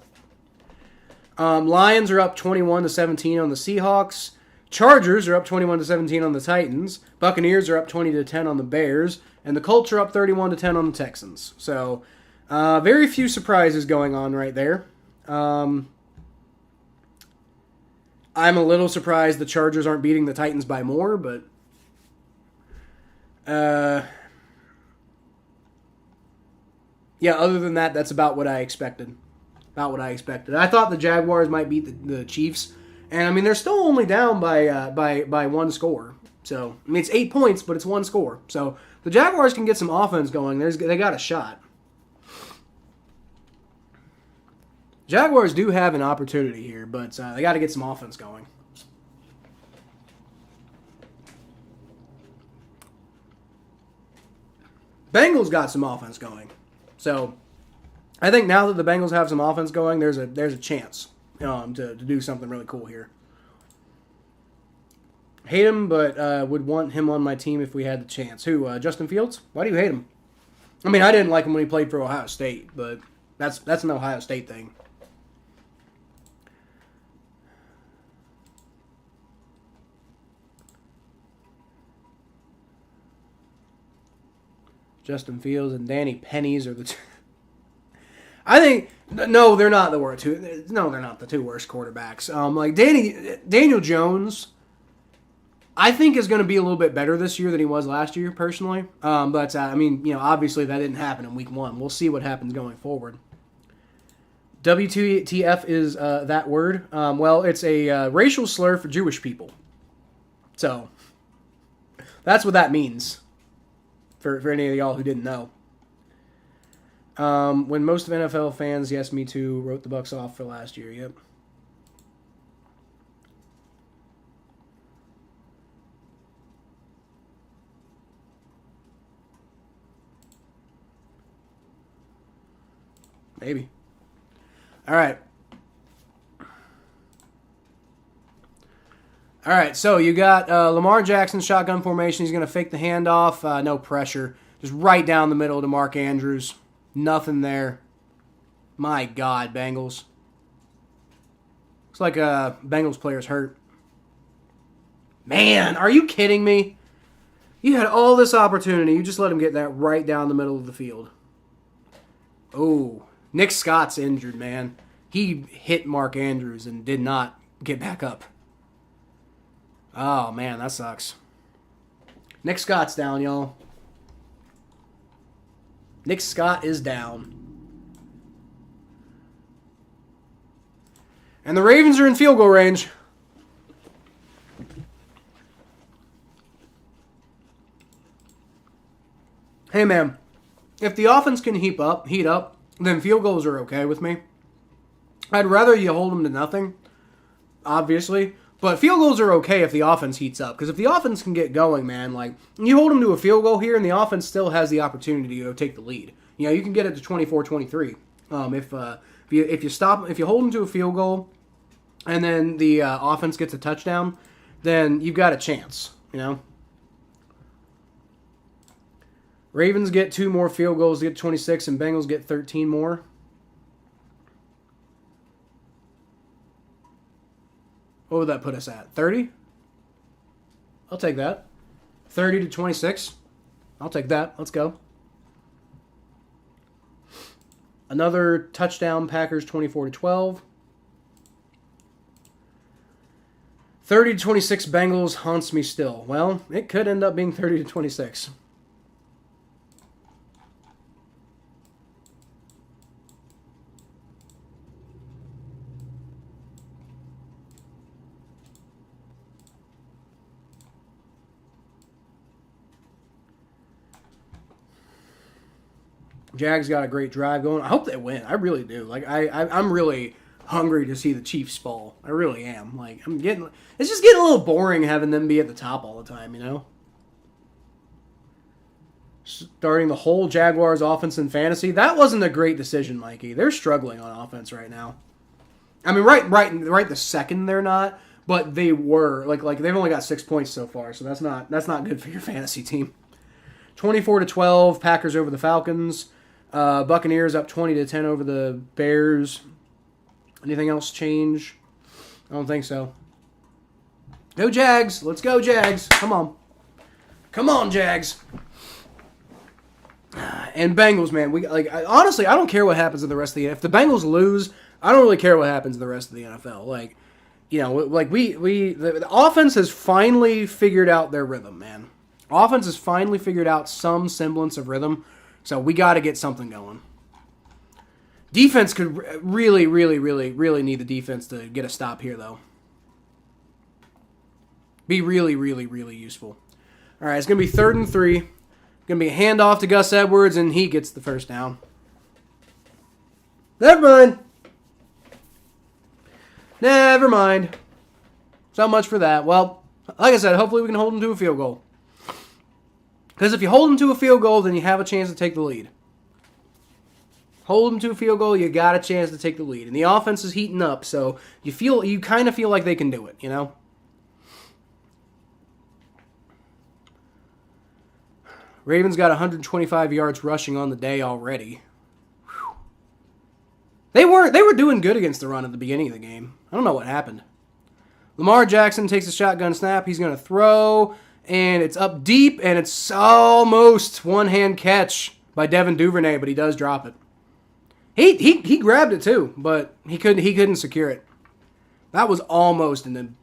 Lions are up 21-17 on the Seahawks. Chargers are up 21-17 on the Titans. Buccaneers are up 20-10 on the Bears. And the Colts are up 31-10 on the Texans. So, very few surprises going on right there. I'm a little surprised the Chargers aren't beating the Titans by more, but yeah, other than that, that's about what I expected. I thought the Jaguars might beat the Chiefs, and I mean they're still only down by one score. So I mean it's 8 points, but it's one score. So the Jaguars can get some offense going. They got a shot. Jaguars do have an opportunity here, but they got to get some offense going. Bengals got some offense going. So I think now that the Bengals have some offense going, there's a chance to do something really cool here. Hate him, but would want him on my team if we had the chance. Who? Justin Fields? Why do you hate him? I mean, I didn't like him when he played for Ohio State, but that's an Ohio State thing. Justin Fields and Danny Pennies are the two. I think no, they're not the worst. No, they're not the two worst quarterbacks. Like Daniel Jones, I think is going to be a little bit better this year than he was last year, personally. But I mean, obviously that didn't happen in week 1. We'll see what happens going forward. WTF is that word? Well, it's a racial slur for Jewish people. So, that's what that means. For any of y'all who didn't know. When most of NFL fans, yes, me too, wrote the Bucs off for last year. Yep. Maybe. All right. All right, so you got Lamar Jackson, shotgun formation. He's going to fake the handoff. No pressure. Just right down the middle to Mark Andrews. Nothing there. My God, Bengals. Looks like a Bengals player's hurt. Man, are you kidding me? You had all this opportunity. You just let him get that right down the middle of the field. Oh, Nick Scott's injured, man. He hit Mark Andrews and did not get back up. Oh, man, that sucks. Nick Scott's down, y'all. Nick Scott is down. And the Ravens are in field goal range. Hey, man, if the offense can heat up, then field goals are okay with me. I'd rather you hold them to nothing, obviously. But field goals are okay if the offense heats up. Because if the offense can get going, man, like, you hold them to a field goal here, and the offense still has the opportunity to take the lead. You know, you can get it to 24-23. If you hold them to a field goal, and then the offense gets a touchdown, then you've got a chance, you know? Ravens get 2 more field goals to get 26, and Bengals get 13 more. What would that put us at? 30? I'll take that. 30-26. I'll take that. Let's go. Another touchdown, Packers 24-12. 30-26 Bengals haunts me still. Well, it could end up being 30-26. Jags got a great drive going. I hope they win. I really do. Like I'm really hungry to see the Chiefs fall. I really am. Like it's just getting a little boring having them be at the top all the time, you know? Starting the whole Jaguars offense in fantasy. That wasn't a great decision, Mikey. They're struggling on offense right now. I mean, right the second they're not, but they were. Like they've only got 6 points so far, so that's not good for your fantasy team. 24-12, Packers over the Falcons. Buccaneers up 20-10 over the Bears. Anything else change? I don't think so. Go Jags. Let's go Jags. Come on. Come on, Jags. And Bengals, man. Honestly, I don't care what happens in the rest of the NFL. If the Bengals lose, I don't really care what happens in the rest of the NFL. Like, you know, like the offense has finally figured out their rhythm, man. Offense has finally figured out some semblance of rhythm. So we got to get something going. Defense could really need the defense to get a stop here, though. Be really useful. All right, it's going to be 3rd and 3. Going to be a handoff to Gus Edwards, and he gets the first down. Never mind. So much for that. Well, like I said, hopefully we can hold him to a field goal. Because if you hold them to a field goal, then you have a chance to take the lead. Hold them to a field goal, you got a chance to take the lead. And the offense is heating up, so you kind of feel like they can do it, you know? Ravens got 125 yards rushing on the day already. Whew. They were doing good against the run at the beginning of the game. I don't know what happened. Lamar Jackson takes a shotgun snap. He's going to throw. And it's up deep, and it's almost one-hand catch by Devin Duvernay, but he does drop it. He grabbed it too, but he couldn't secure it. That was almost, and then,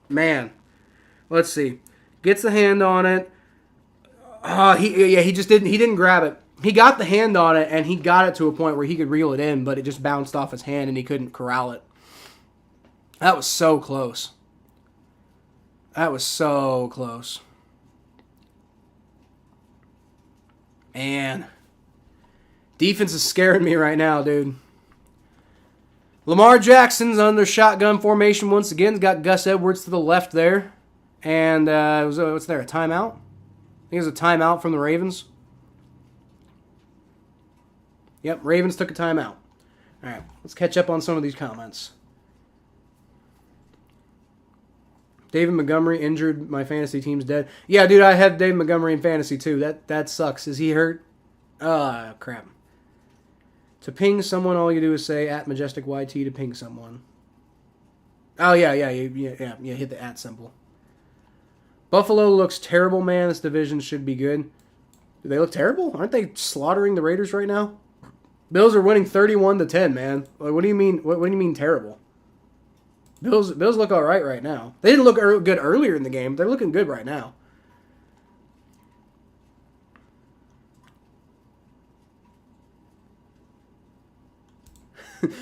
man, let's see, gets the hand on it. He didn't grab it. he got the hand on it, and he got it to a point where he could reel it in, but it just bounced off his hand, and he couldn't corral it. That was so close. That was so close. Man. Defense is scaring me right now, dude. Lamar Jackson's under shotgun formation once again. He's got Gus Edwards to the left there. And what's there, a timeout? I think it was a timeout from the Ravens. Yep, Ravens took a timeout. All right, let's catch up on some of these comments. David Montgomery injured. My fantasy team's dead. Yeah, dude, I had David Montgomery in fantasy too. That sucks. Is he hurt? Crap. To ping someone, all you do is say @MajesticYT to ping someone. Oh, yeah, hit the @ symbol. Buffalo looks terrible, man. This division should be good. Do they look terrible? Aren't they slaughtering the Raiders right now? Bills are winning 31-10, man. Like, what do you mean? What do you mean terrible? Bills look all right now. They didn't look good earlier in the game. They're looking good right now.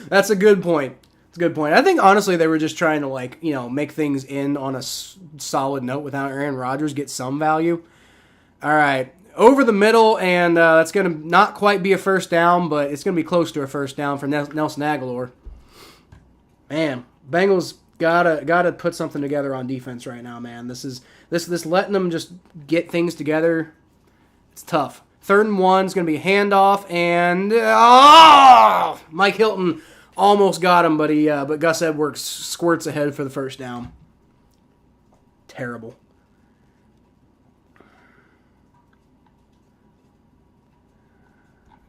That's a good point. It's a good point. I think, honestly, they were just trying to, make things end on a solid note without Aaron Rodgers, get some value. All right. Over the middle, and that's going to not quite be a first down, but it's going to be close to a first down for Nelson Aguilar. Man, Bengals gotta put something together on defense right now, man. This letting them just get things together. It's tough. 3rd and 1 is going to be a handoff, and Mike Hilton almost got him, but Gus Edwards squirts ahead for the first down. Terrible.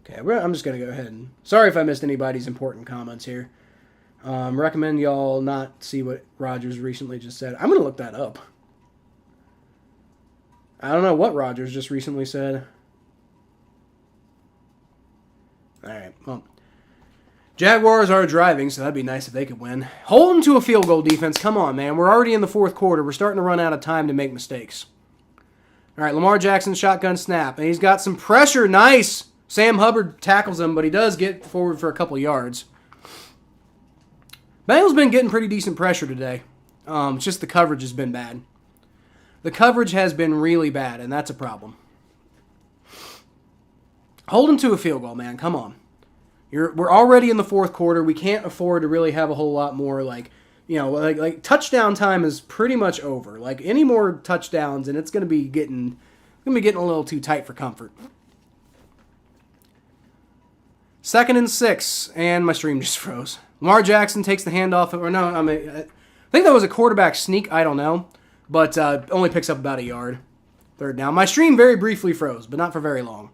Okay, I'm just going to go ahead and... Sorry if I missed anybody's important comments here. Recommend y'all not see what Rodgers recently just said. I'm going to look that up. I don't know what Rodgers just recently said. All right, well, Jaguars are driving, so that'd be nice if they could win. Hold them to a field goal defense. Come on, man. We're already in the 4th quarter. We're starting to run out of time to make mistakes. All right, Lamar Jackson, shotgun snap. And he's got some pressure. Nice. Sam Hubbard tackles him, but he does get forward for a couple yards. Bengals been getting pretty decent pressure today. It's just the coverage has been bad. The coverage has been really bad, and that's a problem. Hold them to a field goal, man. Come on. We're already in the 4th quarter. We can't afford to really have a whole lot more, like touchdown time is pretty much over. Like, any more touchdowns, and it's going to be getting a little too tight for comfort. 2nd and 6, and my stream just froze. Lamar Jackson takes the handoff, I think that was a quarterback sneak. I don't know, but only picks up about a yard. 3rd down. My stream very briefly froze, but not for very long.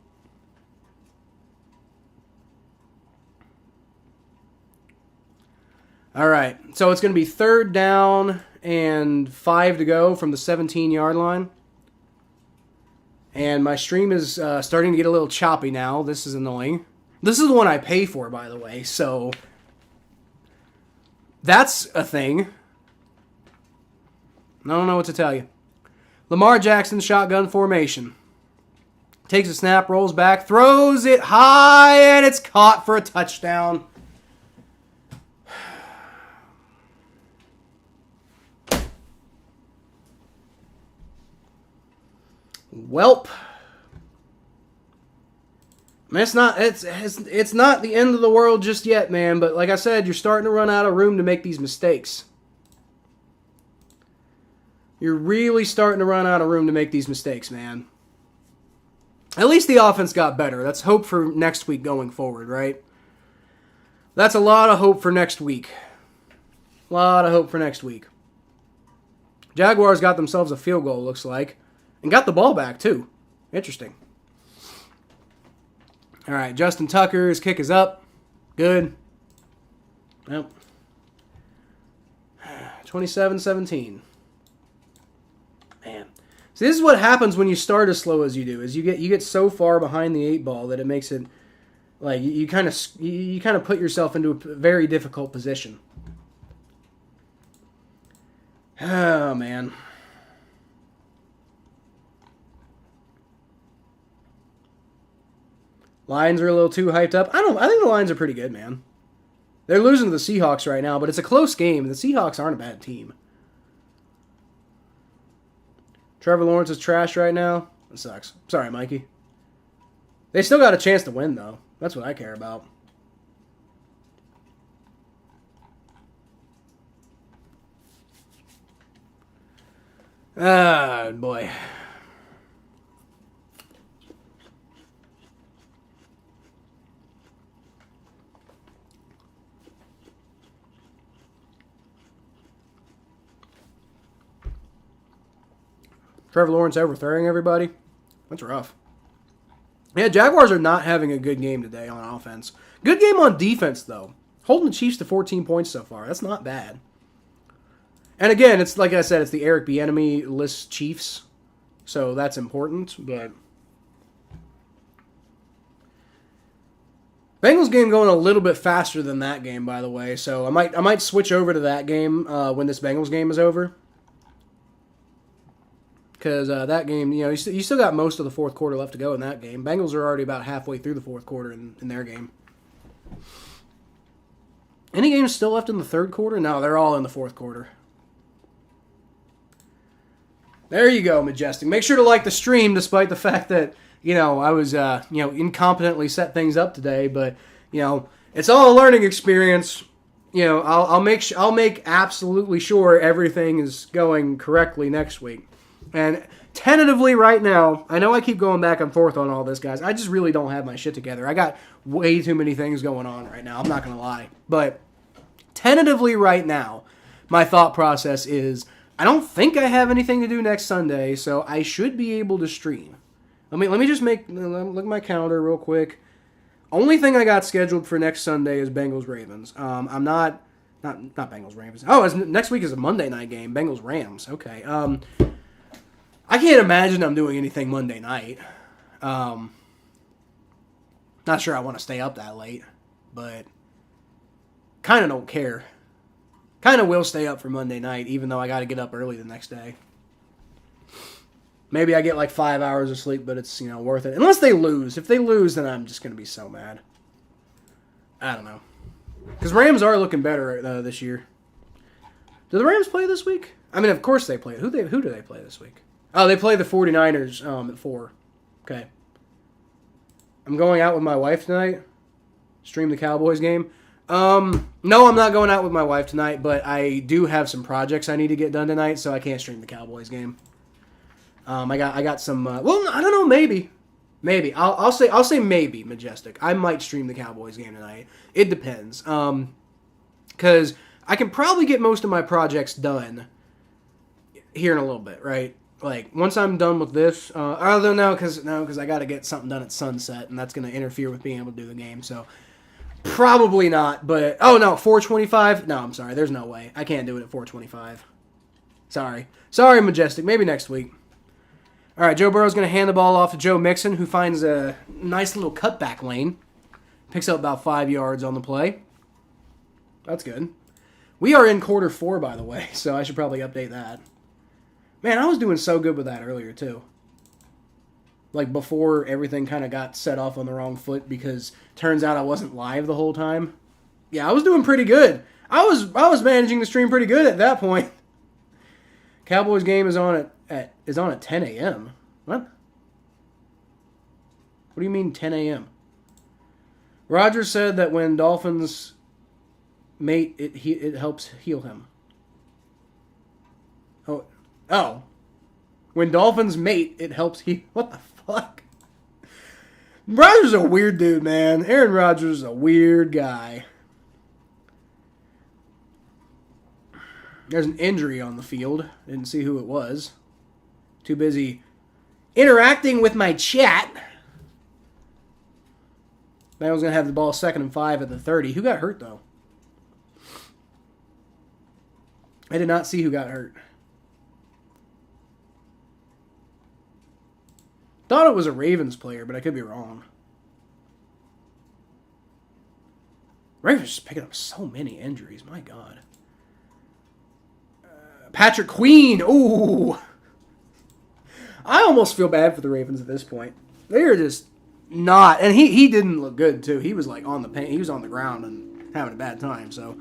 All right, so it's going to be 3rd down and 5 to go from the 17-yard line. And my stream is starting to get a little choppy now. This is annoying. This is the one I pay for, by the way, so that's a thing. I don't know what to tell you. Lamar Jackson, shotgun formation. Takes a snap, rolls back, throws it high, and it's caught for a touchdown. Welp. I mean, it's not the end of the world just yet, man. But like I said, you're starting to run out of room to make these mistakes. You're really starting to run out of room to make these mistakes, man. At least the offense got better. That's hope for next week going forward, right? That's a lot of hope for next week. A lot of hope for next week. Jaguars got themselves a field goal, looks like. And got the ball back, too. Interesting. All right, Justin Tucker's kick is up. Good. Well, 27-17. Man. See, this is what happens when you start as slow as you do. Is you get so far behind the 8 ball that it makes it like you kind of put yourself into a very difficult position. Oh, man. Lions are a little too hyped up. I think the Lions are pretty good, man. They're losing to the Seahawks right now, but it's a close game. The Seahawks aren't a bad team. Trevor Lawrence is trash right now. That sucks. Sorry, Mikey. They still got a chance to win, though. That's what I care about. Ah, boy. Trevor Lawrence overthrowing everybody. That's rough. Yeah, Jaguars are not having a good game today on offense. Good game on defense, though. Holding the Chiefs to 14 points so far. That's not bad. And again, it's like I said, it's the Eric Bieniemy-less Chiefs. So that's important, but... Bengals game going a little bit faster than that game, by the way. So I might switch over to that game when this Bengals game is over. Because that game, you still got most of the fourth quarter left to go in that game. Bengals are already about halfway through the fourth quarter in their game. Any games still left in the third quarter? No, they're all in the fourth quarter. There you go, Majestic. Make sure to like the stream, despite the fact that, I was, incompetently set things up today. But, it's all a learning experience. I'll make absolutely sure everything is going correctly next week. And tentatively right now, I know I keep going back and forth on all this, guys. I just really don't have my shit together. I got way too many things going on right now. I'm not going to lie. But tentatively right now, my thought process is I don't think I have anything to do next Sunday, so I should be able to stream. Let me just look at my calendar real quick. Only thing I got scheduled for next Sunday is Bengals Ravens. I'm not Bengals Ravens. Oh, next week is a Monday night game. Bengals Rams. Okay. I can't imagine I'm doing anything Monday night. Not sure I want to stay up that late, but kind of don't care. Kind of will stay up for Monday night, even though I got to get up early the next day. Maybe I get like 5 hours of sleep, but it's, worth it. Unless they lose. If they lose, then I'm just going to be so mad. I don't know. Because Rams are looking better this year. Do the Rams play this week? I mean, of course they play. Who do they play this week? Oh, they play the 49ers at 4. Okay. I'm going out with my wife tonight. Stream the Cowboys game. No, I'm not going out with my wife tonight, but I do have some projects I need to get done tonight, so I can't stream the Cowboys game. I got some. Well, I don't know. Maybe. I'll say maybe. Majestic. I might stream the Cowboys game tonight. It depends. Because I can probably get most of my projects done here in a little bit, right? Like once I'm done with this, I don't know because I got to get something done at sunset, and that's going to interfere with being able to do the game. So probably not. But 4:25. No, I'm sorry. There's no way I can't do it at 4:25. Sorry, Majestic. Maybe next week. All right, Joe Burrow's going to hand the ball off to Joe Mixon, who finds a nice little cutback lane. Picks up about 5 yards on the play. That's good. We are in quarter 4, by the way, so I should probably update that. Man, I was doing so good with that earlier, too. Like, before everything kind of got set off on the wrong foot because turns out I wasn't live the whole time. Yeah, I was doing pretty good. I was managing the stream pretty good at that point. Cowboys game is on at 10 a.m. What? What do you mean 10 a.m.? Rogers said that when Dolphins mate, it helps heal him. Oh. When Dolphins mate, it helps heal. What the fuck? Rogers is a weird dude, man. Aaron Rodgers is a weird guy. There's an injury on the field. Didn't see who it was. Too busy interacting with my chat. Bengals going to have the ball 2nd and 5 at the 30. Who got hurt, though? I did not see who got hurt. Thought it was a Ravens player, but I could be wrong. Ravens just picking up so many injuries. My God. Patrick Queen. Ooh. I almost feel bad for the Ravens at this point. They are just not, and he didn't look good too. He was like on the paint. He was on the ground and having a bad time. So,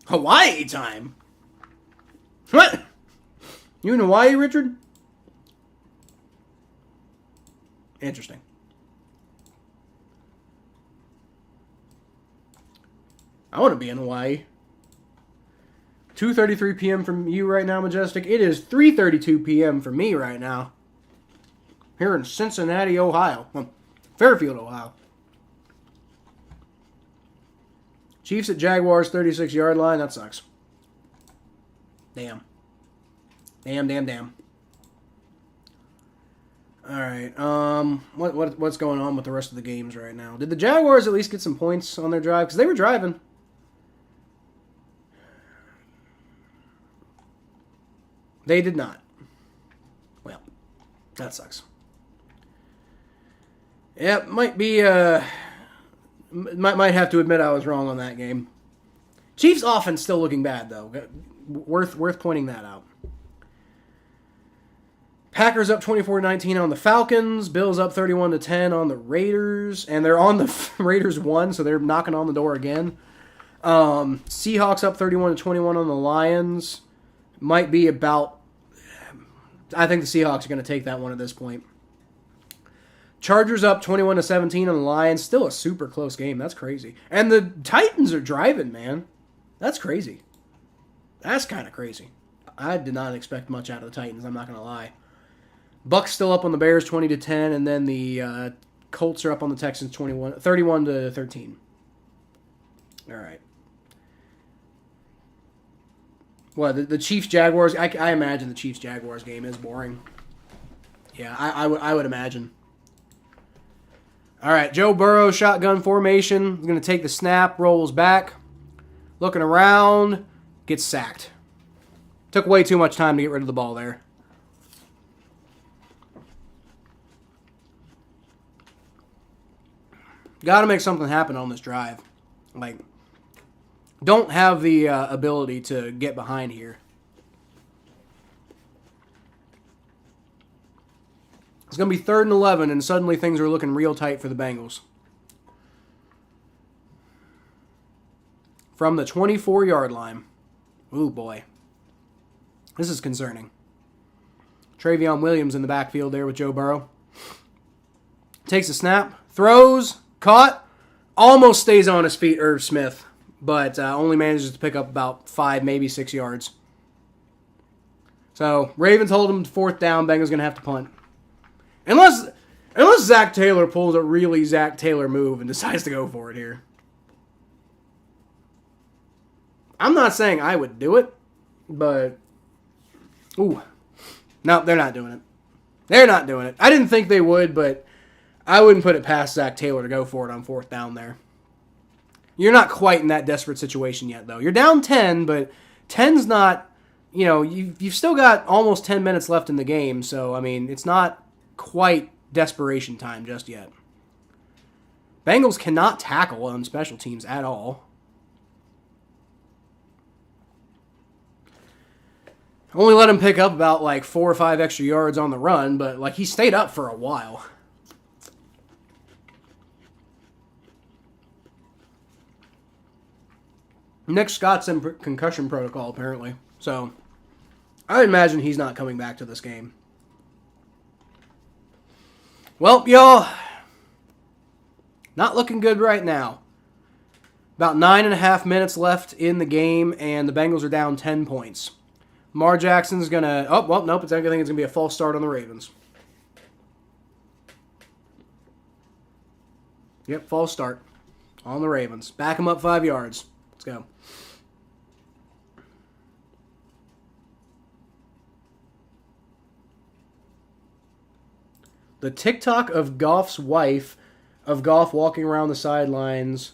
Hawaii time. What? You in Hawaii, Richard? Interesting. I want to be in Hawaii. 2:33 p.m. from you right now, Majestic. It is 3:32 p.m. for me right now. Here in Cincinnati, Ohio. Well, Fairfield, Ohio. Chiefs at Jaguars, 36-yard line. That sucks. Damn. Damn. All right. What's going on with the rest of the games right now? Did the Jaguars at least get some points on their drive? Because they were driving. They did not. Well, that sucks. Yeah, might be. Might have to admit I was wrong on that game. Chiefs' offense still looking bad though. Worth pointing that out. Packers up 24-19 on the Falcons. Bills up 31-10 on the Raiders, and they're on the Raiders 1, so they're knocking on the door again. Seahawks up 31-21 on the Lions. Might be about. I think the Seahawks are going to take that one at this point. Chargers up 21-17 on the Lions. Still a super close game. That's crazy. And the Titans are driving, man. That's crazy. That's kind of crazy. I did not expect much out of the Titans, I'm not going to lie. Bucks still up on the Bears 20-10, and then the Colts are up on the Texans 31-13. All right. Well, the Chiefs-Jaguars, I imagine the Chiefs-Jaguars game is boring. Yeah, I would imagine. All right, Joe Burrow, shotgun formation. He's going to take the snap, rolls back. Looking around, gets sacked. Took way too much time to get rid of the ball there. Got to make something happen on this drive. Like, don't have the ability to get behind here. It's going to be 3rd and 11, and suddenly things are looking real tight for the Bengals. From the 24-yard line. Ooh, boy. This is concerning. Travion Williams in the backfield there with Joe Burrow. Takes a snap. Throws. Caught. Almost stays on his feet, Irv Smith. But only manages to pick up about 5, maybe 6 yards. So, Ravens hold him to 4th down. Bengals going to have to punt. Unless Zach Taylor pulls a really Zach Taylor move and decides to go for it here. I'm not saying I would do it, but... Ooh. No, they're not doing it. They're not doing it. I didn't think they would, but I wouldn't put it past Zach Taylor to go for it on 4th down there. You're not quite in that desperate situation yet, though. You're down 10, but 10's not... You know, you've still got almost 10 minutes left in the game, so, I mean, it's not quite desperation time just yet. Bengals cannot tackle on special teams at all. Only let him pick up about like 4 or 5 extra yards on the run, but like he stayed up for a while. Nick Scott's in concussion protocol apparently, so I imagine he's not coming back to this game. Well, y'all, not looking good right now. About 9.5 minutes left in the game, and the Bengals are down 10 points. Lamar Jackson's going to... Oh, well, nope, I think it's going to be a false start on the Ravens. Yep, false start on the Ravens. Back them up 5 yards. Let's go. The TikTok of Goff's wife, of Goff walking around the sidelines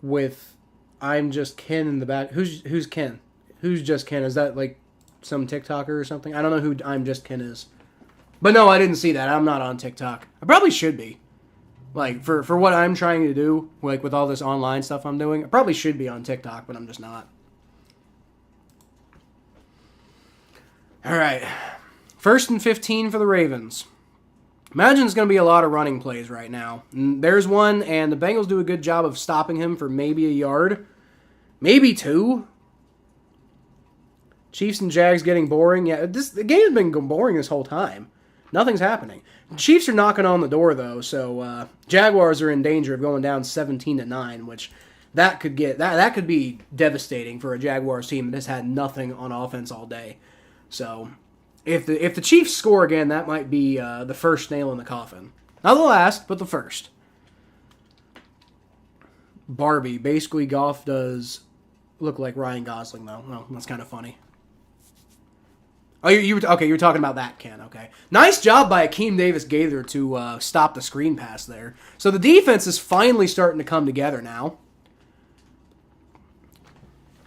with "I'm just Ken" in the back. Who's Ken? Who's just Ken? Is that like some TikToker or something? I don't know who "I'm just Ken" is. But no, I didn't see that. I'm not on TikTok. I probably should be. Like, for what I'm trying to do, like with all this online stuff I'm doing, I probably should be on TikTok, but I'm just not. All right. 1st and 15 for the Ravens. Imagine it's going to be a lot of running plays right now. And there's one, and the Bengals do a good job of stopping him for maybe a yard. Maybe 2. Chiefs and Jags getting boring. Yeah, the game's been boring this whole time. Nothing's happening. Chiefs are knocking on the door, though, so Jaguars are in danger of going down 17-9, which that could be devastating for a Jaguars team that has had nothing on offense all day. So if the Chiefs score again, that might be the first nail in the coffin. Not the last, but the first. Barbie. Basically, Goff does look like Ryan Gosling, though. Well, that's kind of funny. Oh, you were talking about that, Ken. Okay. Nice job by Akeem Davis-Gaither to stop the screen pass there. So the defense is finally starting to come together now.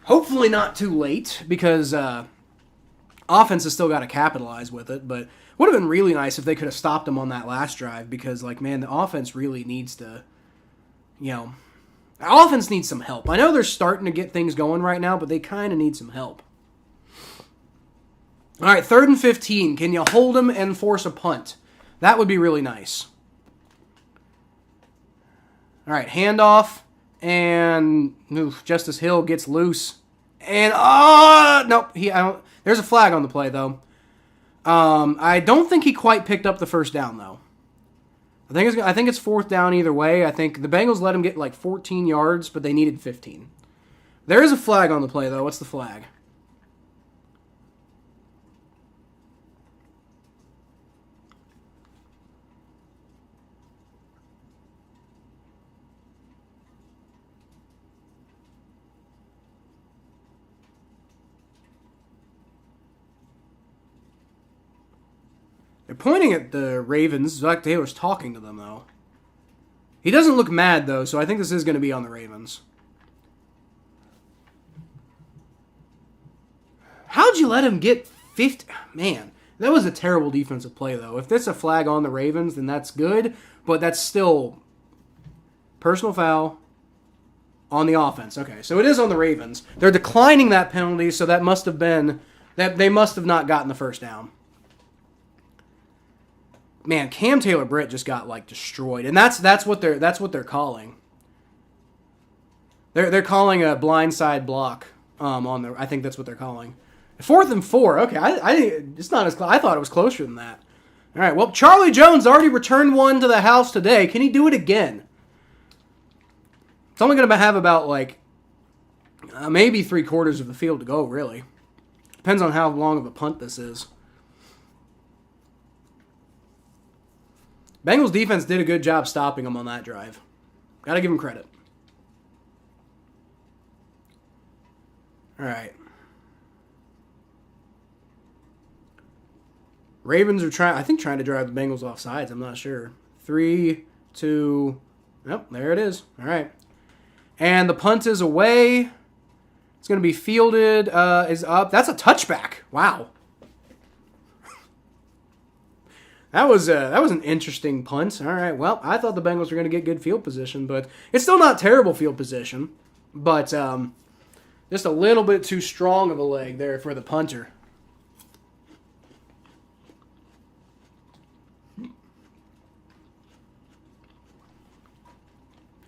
Hopefully not too late, because offense has still got to capitalize with it, but would have been really nice if they could have stopped them on that last drive, because, like, man, the offense really needs to, the offense needs some help. I know they're starting to get things going right now, but they kind of need some help. All right, 3rd and 15. Can you hold them and force a punt? That would be really nice. All right, handoff, and Justice Hill gets loose. And, nope, there's a flag on the play, though. I don't think he quite picked up the first down, though. I think it's 4th down either way. I think the Bengals let him get like 14 yards, but they needed 15. There is a flag on the play, though. What's the flag? They're pointing at the Ravens. Zach Taylor's talking to them, though. He doesn't look mad, though, so I think this is going to be on the Ravens. How'd you let him get 50? Man, that was a terrible defensive play, though. If there's a flag on the Ravens, then that's good, but that's still personal foul on the offense. Okay, so it is on the Ravens. They're declining that penalty, so that must have been that they must have not gotten the first down. Man, Cam Taylor-Britt just got like destroyed, and that's what they're calling. They're calling a blindside block on the. I think that's what they're calling. 4th and 4. Okay, it's not as close. I thought it was closer than that. All right. Well, Charlie Jones already returned one to the house today. Can he do it again? It's only going to have about like maybe 3/4 of the field to go. Really, depends on how long of a punt this is. Bengals defense did a good job stopping them on that drive. Got to give them credit. All right. Ravens are trying to drive the Bengals off sides. I'm not sure. 3, 2, Yep, there it is. All right. And the punt is away. It's going to be fielded, is up. That's a touchback. Wow. That was an interesting punt. All right, well, I thought the Bengals were going to get good field position, but it's still not terrible field position. But just a little bit too strong of a leg there for the punter.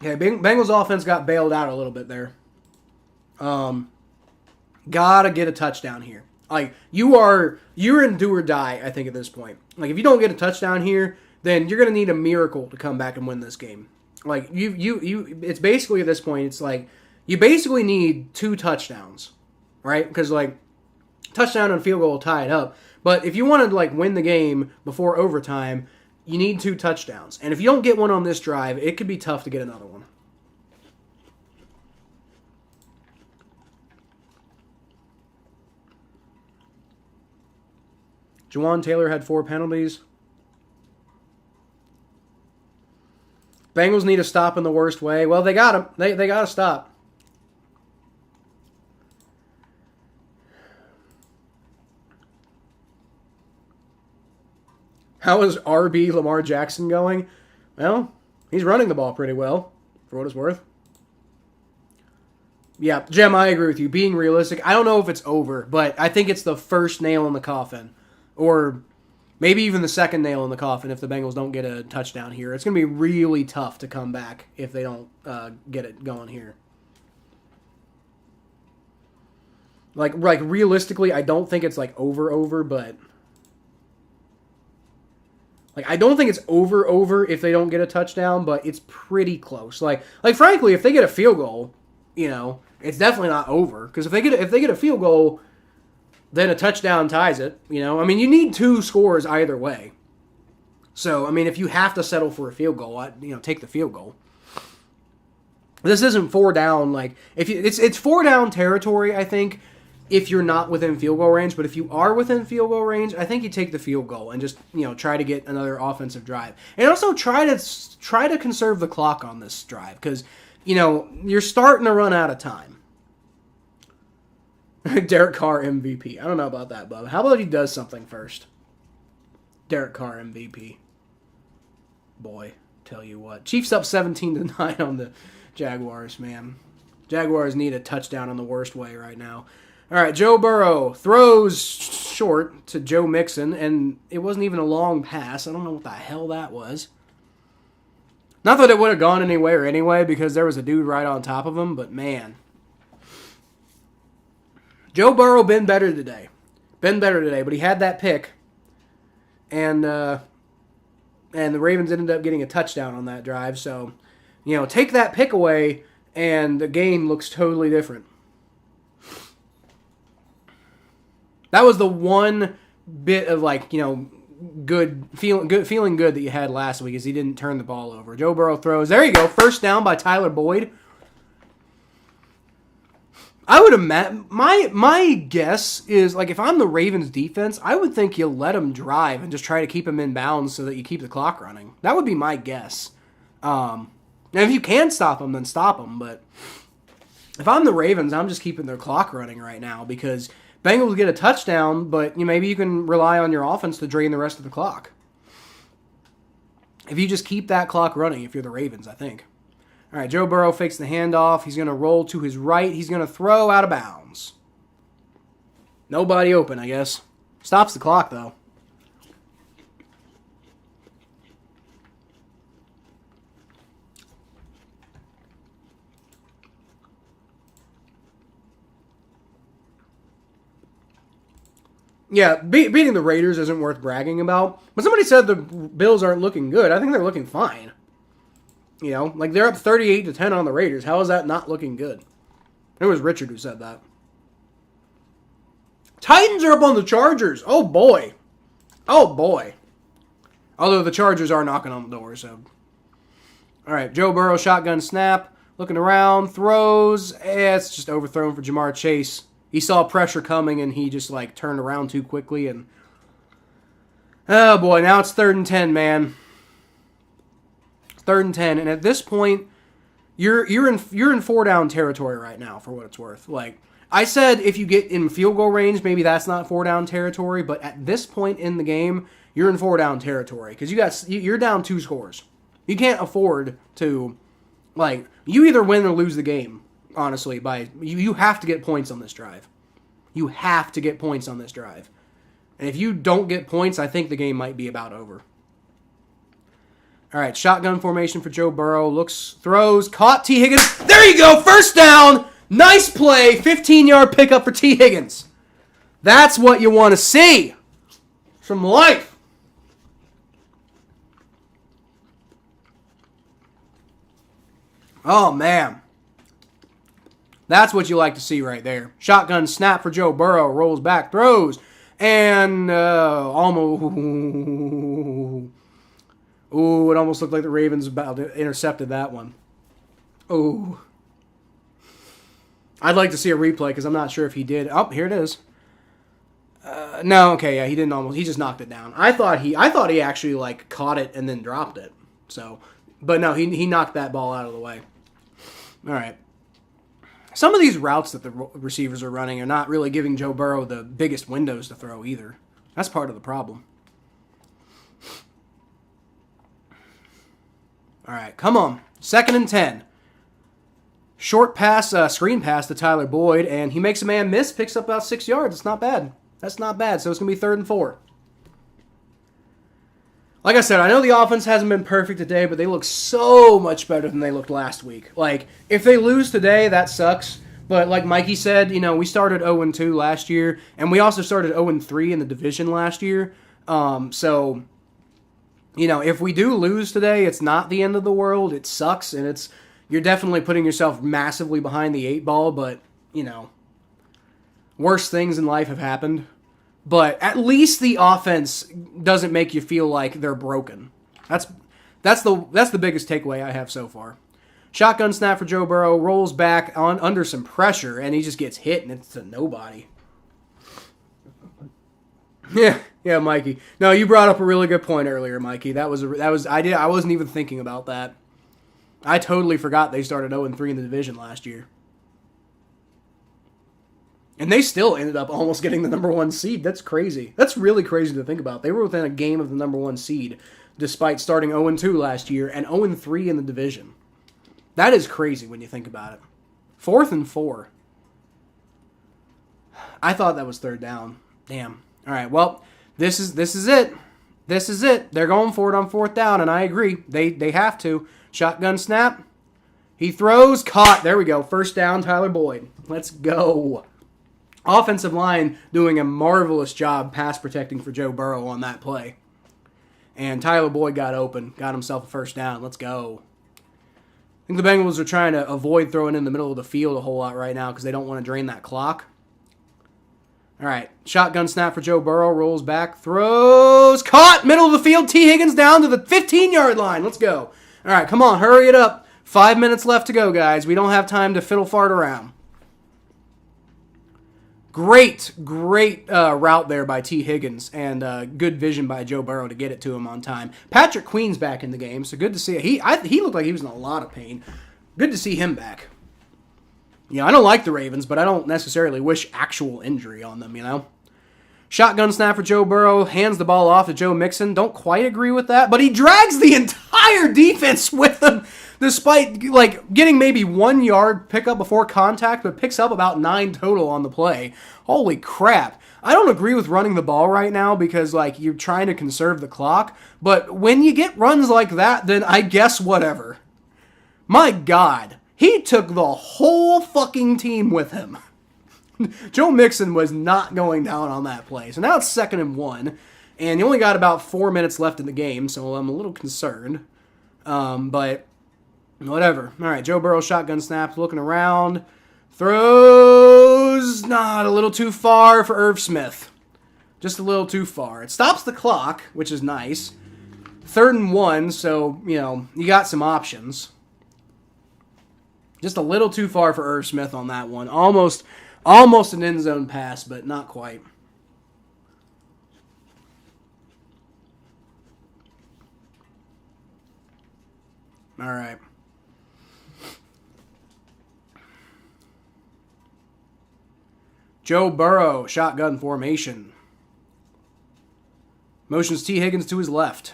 Yeah, Bengals offense got bailed out a little bit there. Gotta get a touchdown here. Like, you're in do or die, I think, at this point. Like, if you don't get a touchdown here, then you're going to need a miracle to come back and win this game. Like, it's basically at this point, it's like, you basically need 2 touchdowns, right? Because, like, touchdown and field goal will tie it up. But if you want to, like, win the game before overtime, you need 2 touchdowns. And if you don't get one on this drive, it could be tough to get another one. Jawan Taylor had 4 penalties. Bengals need a stop in the worst way. Well, they got him. They got to stop. How is RB Lamar Jackson going? Well, he's running the ball pretty well, for what it's worth. Yeah, Jem, I agree with you. Being realistic, I don't know if it's over, but I think it's the first nail in the coffin. Or maybe even the second nail in the coffin if the Bengals don't get a touchdown here. It's going to be really tough to come back if they don't get it going here. Like realistically, I don't think it's like over, but like I don't think it's over if they don't get a touchdown, but it's pretty close. Like frankly, if they get a field goal, you know, it's definitely not over because if they get a field goal, then a touchdown ties it. You know, I mean, you need 2 scores either way. So I mean, if you have to settle for a field goal, take the field goal. This isn't 4 down. Like it's 4 down territory, I think. If you're not within field goal range, but if you are within field goal range, I think you take the field goal and just try to get another offensive drive, and also try to conserve the clock on this drive because you're starting to run out of time. Derek Carr MVP. I don't know about that, Bub. How about he does something first? Derek Carr MVP. Boy, tell you what, Chiefs up 17-9 on the Jaguars. Man, Jaguars need a touchdown in the worst way right now. All right, Joe Burrow throws short to Joe Mixon, and it wasn't even a long pass. I don't know what the hell that was. Not that it would have gone anywhere anyway, because there was a dude right on top of him, but man. Joe Burrow been better today. But he had that pick, and the Ravens ended up getting a touchdown on that drive. So, take that pick away, and the game looks totally different. That was the one bit of feeling good that you had last week is he didn't turn the ball over. Joe Burrow throws. There you go. First down by Tyler Boyd. I would imagine my guess is if I'm the Ravens defense, I would think you let him drive and just try to keep him in bounds so that you keep the clock running. That would be my guess. Now if you can stop him, then stop him. But if I'm the Ravens, I'm just keeping their clock running right now because Bengals get a touchdown, but maybe you can rely on your offense to drain the rest of the clock. If you just keep that clock running, if you're the Ravens, I think. All right, Joe Burrow fakes the handoff. He's going to roll to his right. He's going to throw out of bounds. Nobody open, I guess. Stops the clock, though. Yeah, beating the Raiders isn't worth bragging about. But somebody said the Bills aren't looking good. I think they're looking fine. They're up 38-10 on the Raiders. How is that not looking good? It was Richard who said that. Titans are up on the Chargers. Oh, boy. Although the Chargers are knocking on the door, so. All right, Joe Burrow, shotgun snap. Looking around, throws. It's just overthrown for Jamar Chase. He saw pressure coming, and he just, turned around too quickly. And oh, boy, now it's 3rd and 10, man. 3rd and 10. And at this point, you're in 4-down territory right now, for what it's worth. I said if you get in field goal range, maybe that's not 4-down territory. But at this point in the game, you're in 4-down territory. Because you're down 2 scores. You can't afford to, you either win or lose the game. Honestly, you have to get points on this drive. You have to get points on this drive. And if you don't get points, I think the game might be about over. All right, shotgun formation for Joe Burrow. Throws, caught T. Higgins. There you go, first down. Nice play, 15-yard pickup for T. Higgins. That's what you want to see from life. Oh, man. That's what you like to see right there. Shotgun snap for Joe Burrow. Rolls back, throws, and almost. Ooh, it almost looked like the Ravens about to intercepted that one. Ooh. I'd like to see a replay because I'm not sure if he did. Oh, here it is. No, okay, yeah, he didn't almost. He just knocked it down. I thought he actually caught it and then dropped it. So, but no, he knocked that ball out of the way. All right. Some of these routes that the receivers are running are not really giving Joe Burrow the biggest windows to throw either. That's part of the problem. All right, come on. 2nd and 10. Short pass, screen pass to Tyler Boyd, and he makes a man miss, picks up about 6 yards. It's not bad. That's not bad. So it's going to be 3rd and 4. Like I said, I know the offense hasn't been perfect today, but they look so much better than they looked last week. Like, if they lose today, that sucks. But like Mikey said, we started 0-2 last year, and we also started 0-3 in the division last year. So, if we do lose today, it's not the end of the world. It sucks, and you're definitely putting yourself massively behind the 8 ball, but, worse things in life have happened. But at least the offense doesn't make you feel like they're broken. That's the biggest takeaway I have so far. Shotgun snap for Joe Burrow, rolls back under some pressure, and he just gets hit, and it's to nobody. Yeah, Mikey. No, you brought up a really good point earlier, Mikey. I wasn't even thinking about that. I totally forgot they started 0-3 in the division last year. And they still ended up almost getting the number 1 seed. That's crazy. That's really crazy to think about. They were within a game of the number 1 seed, despite starting 0-2 last year and 0-3 in the division. That is crazy when you think about it. 4th and 4. I thought that was 3rd down. Damn. All right, well, this is it. This is it. They're going for it on 4th down, and I agree. They have to. Shotgun snap. He throws. Caught. There we go. 1st down, Tyler Boyd. Let's go. Offensive line doing a marvelous job pass protecting for Joe Burrow on that play. And Tyler Boyd got open. Got himself a 1st down. Let's go. I think the Bengals are trying to avoid throwing in the middle of the field a whole lot right now because they don't want to drain that clock. All right. Shotgun snap for Joe Burrow. Rolls back. Throws. Caught. Middle of the field. T. Higgins down to the 15-yard line. Let's go. All right. Come on. Hurry it up. 5 minutes left to go, guys. We don't have time to fiddle fart around. Great route there by T. Higgins, and good vision by Joe Burrow to get it to him on time. Patrick Queen's back in the game, so good to see it. He looked like he was in a lot of pain. Good to see him back. I don't like the Ravens, but I don't necessarily wish actual injury on them, Shotgun snap for Joe Burrow, hands the ball off to Joe Mixon. Don't quite agree with that, but he drags the entire defense with him, despite getting maybe 1 yard pickup before contact, but picks up about 9 total on the play. Holy crap. I don't agree with running the ball right now because you're trying to conserve the clock, but when you get runs like that, then I guess whatever. My God, he took the whole fucking team with him. Joe Mixon was not going down on that play. So now it's 2nd and 1, and you only got about 4 minutes left in the game, so I'm a little concerned. But whatever. All right, Joe Burrow shotgun snaps, looking around. Throws not a little too far for Irv Smith. Just a little too far. It stops the clock, which is nice. 3rd and 1, so, you got some options. Just a little too far for Irv Smith on that one. Almost an end zone pass, but not quite. All right. Joe Burrow, shotgun formation. Motions T. Higgins to his left.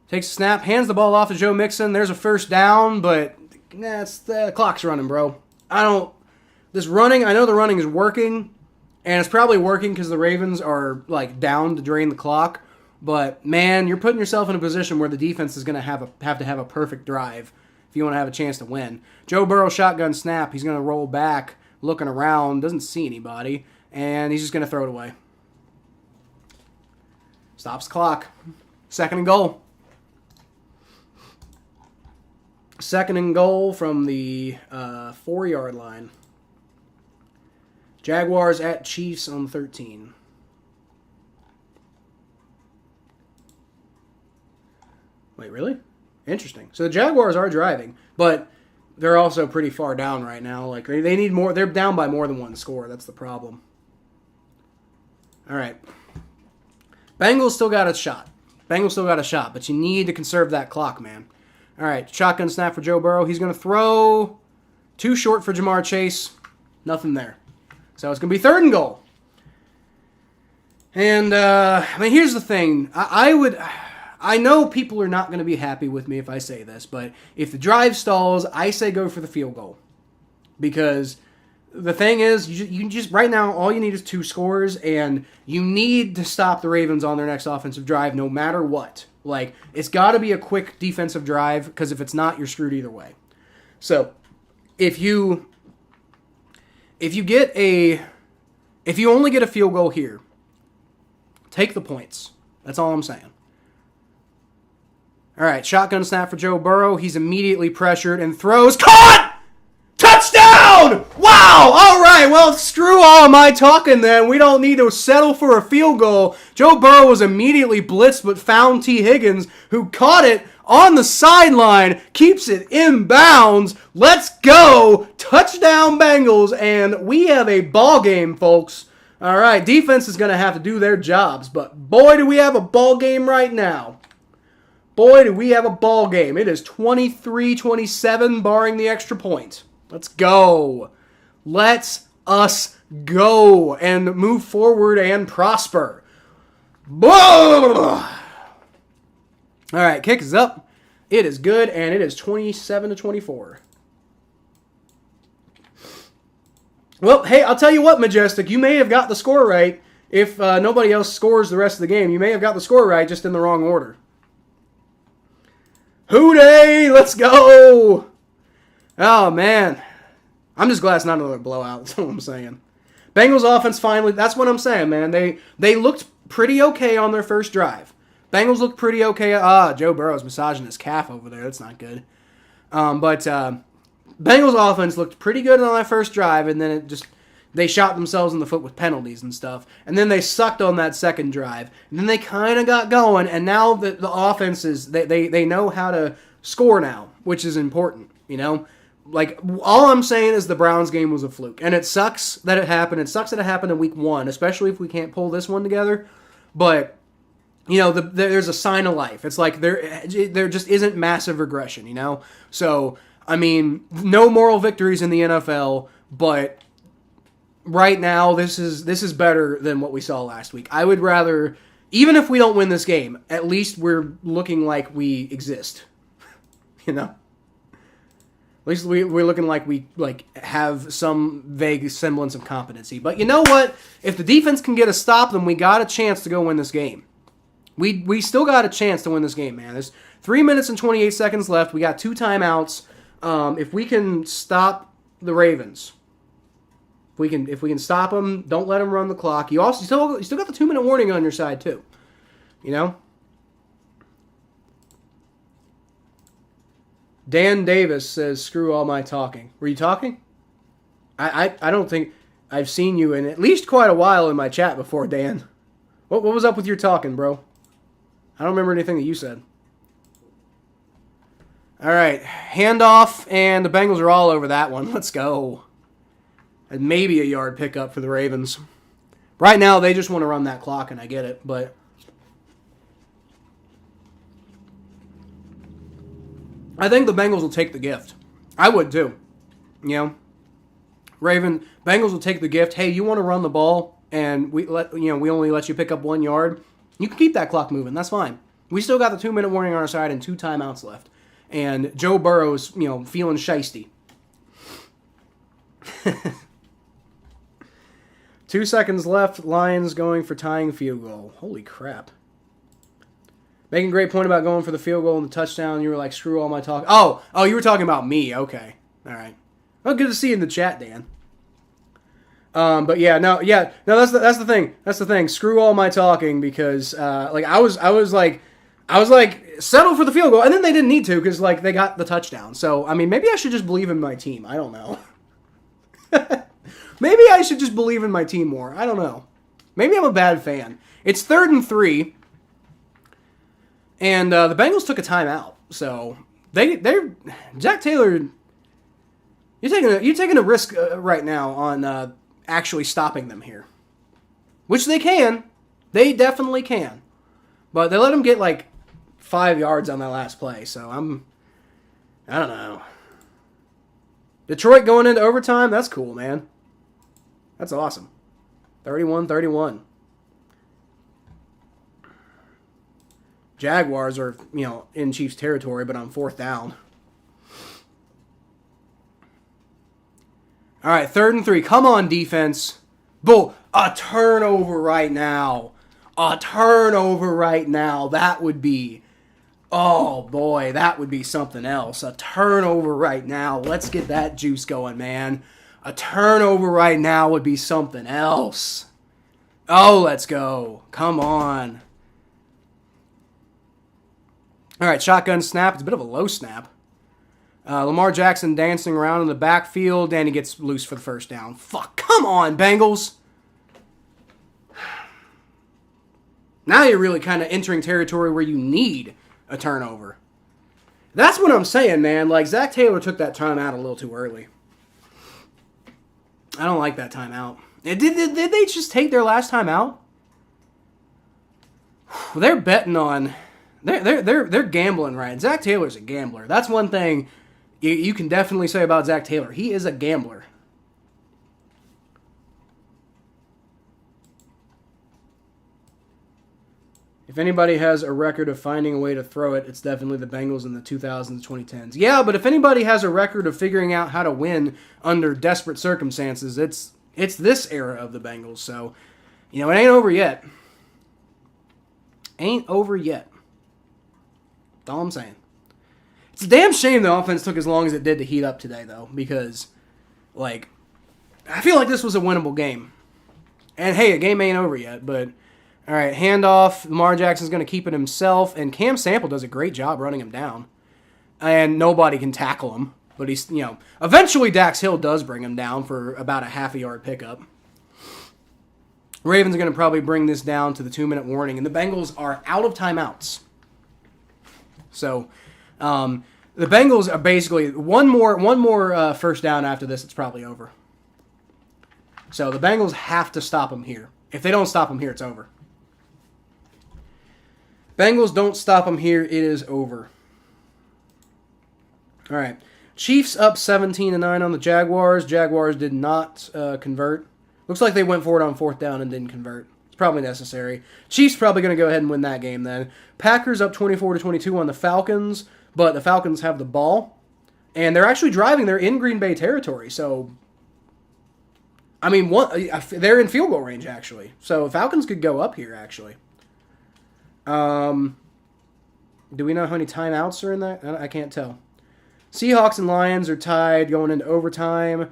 Takes a snap, hands the ball off to Joe Mixon. There's a 1st down, but the clock's running, bro. I know the running is working, and it's probably working because the Ravens are down to drain the clock. But man, you're putting yourself in a position where the defense is going to have to have a perfect drive if you want to have a chance to win. Joe Burrow shotgun snap. He's going to roll back, looking around, doesn't see anybody, and he's just going to throw it away. Stops the clock. 2nd and goal. 2nd and goal from the 4-yard line. Jaguars at Chiefs on 13. Wait, really? Interesting. So the Jaguars are driving, but they're also pretty far down right now. They need more. They're down by more than 1 score. That's the problem. All right. Bengals still got a shot. But you need to conserve that clock, man. All right, shotgun snap for Joe Burrow. He's going to throw too short for Jamar Chase. Nothing there. So it's going to be 3rd and goal. And, here's the thing. I know people are not going to be happy with me if I say this, but if the drive stalls, I say go for the field goal. because the thing is, you just right now all you need is 2 scores, and you need to stop the Ravens on their next offensive drive, no matter what. Like, it's got to be a quick defensive drive, because if it's not, you're screwed either way. So, if you only get a field goal here, take the points. That's all I'm saying. All right, shotgun snap for Joe Burrow. He's immediately pressured and throws. Caught! Touchdown! Wow! All right, well, screw all my talking then. We don't need to settle for a field goal. Joe Burrow was immediately blitzed but found T. Higgins, who caught it on the sideline, keeps it in bounds. Let's go! Touchdown Bengals, and we have a ball game, folks. All right, defense is going to have to do their jobs, but boy, do we have a ball game right now. Boy, do we have a ball game. It is 23-27, barring the extra point. Let's go. Let's us go and move forward and prosper. All right, kick is up. It is good, and it is 27-24. Well, hey, I'll tell you what, Majestic. You may have got the score right. If nobody else scores the rest of the game, you may have got the score right, just in the wrong order. Hooday! Let's go! Oh, man. I'm just glad it's not another blowout. That's what I'm saying. Bengals offense finally... That's what I'm saying, man. They looked pretty okay on their first drive. Bengals looked pretty okay. Joe Burrow's massaging his calf over there. That's not good. But Bengals offense looked pretty good on that first drive, and then they shot themselves in the foot with penalties and stuff. And then they sucked on that second drive. And then they kind of got going, and now the offense is... They know how to score now, which is important, you know? Like, all I'm saying is the Browns game was a fluke. And it sucks that it happened. It sucks that it happened in week 1, especially if we can't pull this one together. But, you know, there's a sign of life. It's like there just isn't massive regression, you know? So, I mean, no moral victories in the NFL, but right now this is better than what we saw last week. I would rather, even if we don't win this game, at least we're looking like we exist, you know? At least we're looking like we have some vague semblance of competency. But you know what? If the defense can get a stop, then we got a chance to go win this game. We still got a chance to win this game, man. There's 3 minutes and 28 seconds left. We got 2 timeouts. If we can stop the Ravens, if we can stop them, don't let them run the clock. You still got the 2-minute warning on your side too. You know. Dan Davis says, "Screw all my talking." Were you talking? I don't think I've seen you in at least quite a while in my chat before, Dan. What was up with your talking, bro? I don't remember anything that you said. All right, handoff, and the Bengals are all over that one. Let's go. And maybe a yard pickup for the Ravens. Right now, they just want to run that clock, and I get it, but I think the Bengals will take the gift. I would too. You know, Bengals will take the gift. Hey, you want to run the ball, and we only let you pick up 1 yard. You can keep that clock moving. That's fine. We still got the 2-minute warning on our side and 2 timeouts left. And Joe Burrow's, feeling shiesty. 2 seconds left. Lions going for tying field goal. Holy crap. Making a great point about going for the field goal and the touchdown. You were like, screw all my talk. Oh, you were talking about me. Okay. All right. Well, good to see you in the chat, Dan. But no, that's the thing. That's the thing. Screw all my talking, because I was like settle for the field goal, and then they didn't need to, because they got the touchdown. So I mean, maybe I should just believe in my team. I don't know. Maybe I should just believe in my team more. I don't know. Maybe I'm a bad fan. It's 3rd and 3. And the Bengals took a timeout, so they're Jack Taylor. You're taking a risk right now on actually stopping them here, which they can. They definitely can, but they let him get 5 yards on that last play. So I don't know. Detroit going into overtime. That's cool, man. That's awesome. 31-31. Jaguars are, in Chiefs territory, but on 4th down. All right, 3rd and 3. Come on, defense. Bull, a turnover right now. A turnover right now. That would be, oh boy, that would be something else. A turnover right now. Let's get that juice going, man. A turnover right now would be something else. Oh, let's go. Come on. All right, shotgun snap. It's a bit of a low snap. Lamar Jackson dancing around in the backfield, and he gets loose for the first down. Fuck, come on, Bengals. Now you're really kind of entering territory where you need a turnover. That's what I'm saying, man. Like, Zach Taylor took that timeout a little too early. I don't like that timeout. Did they just take their last timeout? They're betting on... They're gambling, right? Zach Taylor's a gambler. That's one thing you can definitely say about Zach Taylor. He is a gambler. If anybody has a record of finding a way to throw it, it's definitely the Bengals in the 2000s and 2010s. Yeah, but if anybody has a record of figuring out how to win under desperate circumstances, it's this era of the Bengals. So, it ain't over yet. Ain't over yet. That's all I'm saying. It's a damn shame the offense took as long as it did to heat up today, though, because, I feel like this was a winnable game. And, hey, a game ain't over yet, but, all right, handoff. Lamar Jackson's going to keep it himself, and Cam Sample does a great job running him down. And nobody can tackle him, but he's, eventually Dax Hill does bring him down for about a half-a-yard pickup. Ravens are going to probably bring this down to the 2-minute warning, and the Bengals are out of timeouts. So, the Bengals are basically one more first down after this. It's probably over. So the Bengals have to stop them here. If they don't stop them here, it's over. Bengals don't stop them here. It is over. All right, Chiefs up 17-9 on the Jaguars. Jaguars did not convert. Looks like they went for it on 4th down and didn't convert. It's probably necessary. Chiefs probably going to go ahead and win that game then. Packers up 24-22 on the Falcons, but the Falcons have the ball, and they're actually driving. They're in Green Bay territory, so they're in field goal range actually. So Falcons could go up here actually. Do we know how many timeouts are in that? I can't tell. Seahawks and Lions are tied going into overtime.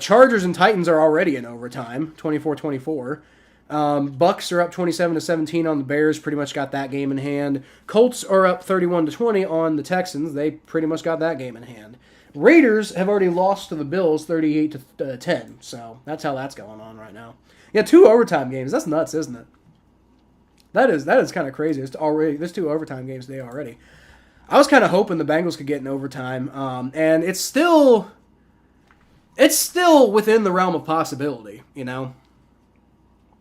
Chargers and Titans are already in overtime, 24-24. Bucks are up 27-17 on the Bears. Pretty much got that game in hand. Colts are up 31-20 on the Texans. They pretty much got that game in hand. Raiders have already lost to the Bills 38-10. So that's how that's going on right now. Yeah, 2 overtime games. That's nuts, isn't it? That is kind of crazy. There's 2 overtime games today already. I was kind of hoping the Bengals could get in overtime, and it's still within the realm of possibility,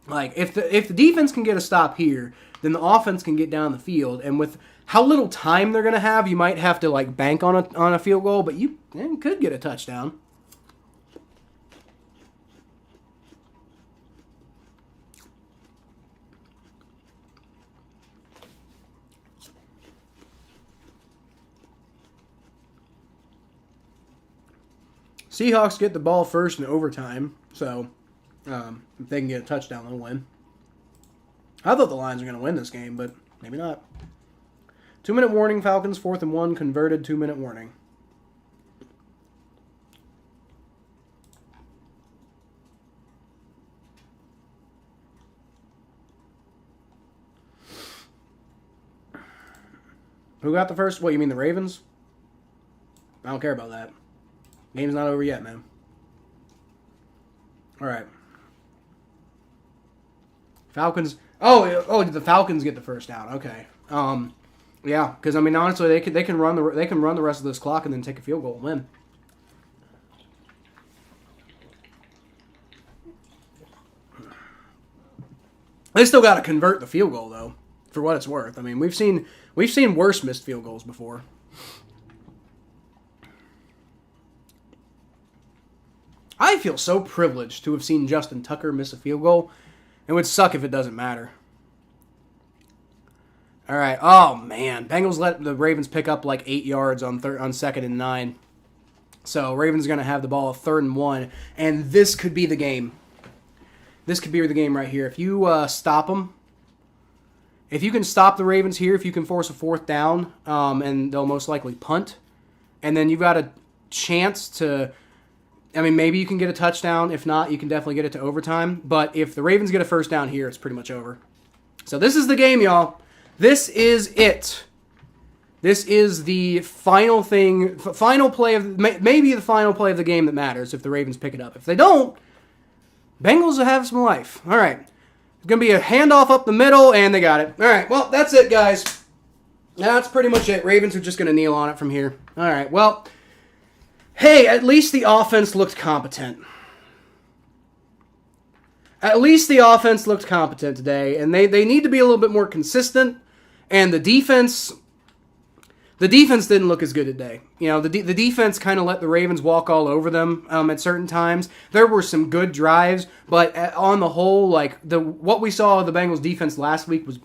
Like, if the defense can get a stop here, then the offense can get down the field. And with how little time they're going to have, you might have to, bank on a field goal, but you could get a touchdown. Seahawks get the ball first in overtime, so if they can get a touchdown, they'll win. I thought the Lions were going to win this game, but maybe not. 2-minute warning, Falcons, 4th and 1, converted 2-minute warning. Who got the first? What, you mean the Ravens? I don't care about that. Game's not over yet, man. All right. Falcons. Oh, did the Falcons get the first down? Okay. Yeah, because honestly, they can run the rest of this clock and then take a field goal and win. They still got to convert the field goal though, for what it's worth. We've seen worse missed field goals before. I feel so privileged to have seen Justin Tucker miss a field goal. It would suck if it doesn't matter. All right. Oh, man. Bengals let the Ravens pick up 8 yards on 2nd and 9. So Ravens are going to have the ball at 3rd and 1, and this could be the game. This could be the game right here. If you stop them, if you can stop the Ravens here, if you can force a 4th down, and they'll most likely punt, and then you've got a chance to, I mean, maybe you can get a touchdown. If not, you can definitely get it to overtime. But if the Ravens get a 1st down here, it's pretty much over. So this is the game, y'all. This is it. This is the final thing, final play of, maybe the final play of the game that matters if the Ravens pick it up. If they don't, Bengals will have some life. All right. It's going to be a handoff up the middle, and they got it. All right. Well, that's it, guys. That's pretty much it. Ravens are just going to kneel on it from here. All right. Well, hey, at least the offense looked competent. At least the offense looked competent today, and they need to be a little bit more consistent, and the defense didn't look as good today. You know, the defense kind of let the Ravens walk all over them at certain times. There were some good drives, but on the whole, like what we saw of the Bengals defense last week was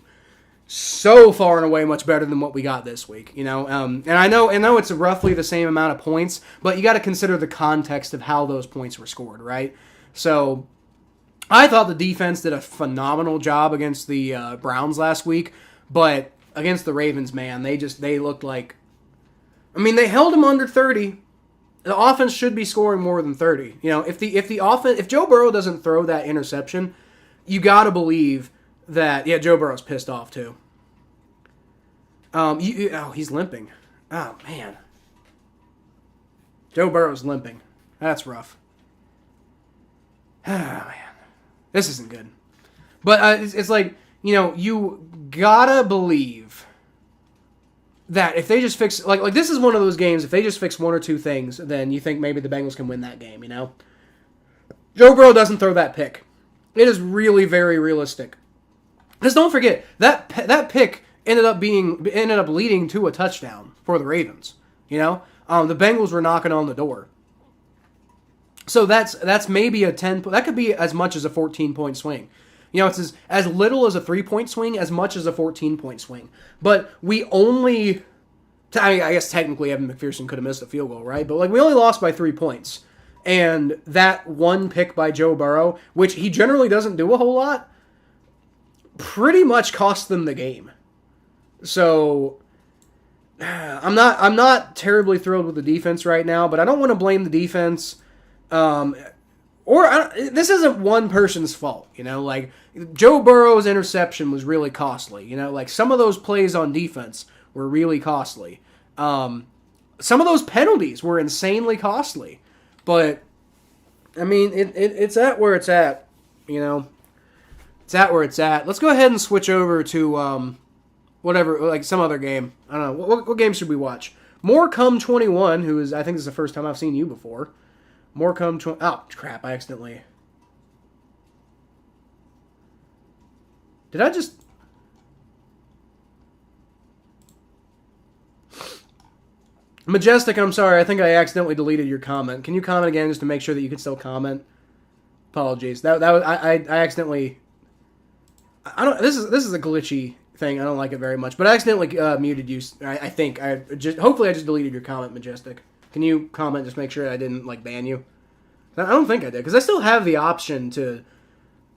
so far and away much better than what we got this week. You know, and I know it's roughly the same amount of points, but you got to consider the context of how those points were scored, right? So I thought the defense did a phenomenal job against the Browns last week, but against the Ravens, man, they looked like, I mean, they held them under 30. The offense should be scoring more than 30. You know, if Joe Burrow doesn't throw that interception, you got to believe that, yeah, Joe Burrow's pissed off too. He's limping. Oh, man. Joe Burrow's limping. That's rough. Oh, man. This isn't good. But it's like, you know, you gotta believe that if they just fix, like this is one of those games, if they just fix 1 or 2 things, then you think maybe the Bengals can win that game, you know? Joe Burrow doesn't throw that pick. It is really very realistic. Because don't forget, that pick ended up leading to a touchdown for the Ravens, you know? The Bengals were knocking on the door. So that's maybe a 10, that could be as much as a 14-point swing. You know, it's as little as a 3-point swing, as much as a 14-point swing. But we only, I guess technically Evan McPherson could have missed a field goal, right? But like we only lost by 3 points. And that one pick by Joe Burrow, which he generally doesn't do a whole lot, pretty much cost them the game. So I'm not terribly thrilled with the defense right now, but I don't want to blame the defense. This isn't one person's fault, you know, like Joe Burrow's interception was really costly, you know, like some of those plays on defense were really costly. Some of those penalties were insanely costly, but I mean, it's at where it's at, you know, it's at where it's at. Let's go ahead and switch over to, whatever, like some other game. I don't know. What game should we watch? More Come 21, who is, I think this is the first time I've seen you before. More Come 20. Oh, crap. I accidentally. Did I just. Majestic, I'm sorry. I think I accidentally deleted your comment. Can you comment again just to make sure that you can still comment? Apologies. That was I accidentally. I don't. This is a glitchy thing. I don't like it very much. But I accidentally muted you. I think hopefully I just deleted your comment, Majestic. Can you comment just make sure I didn't like ban you? I don't think I did because I still have the option to.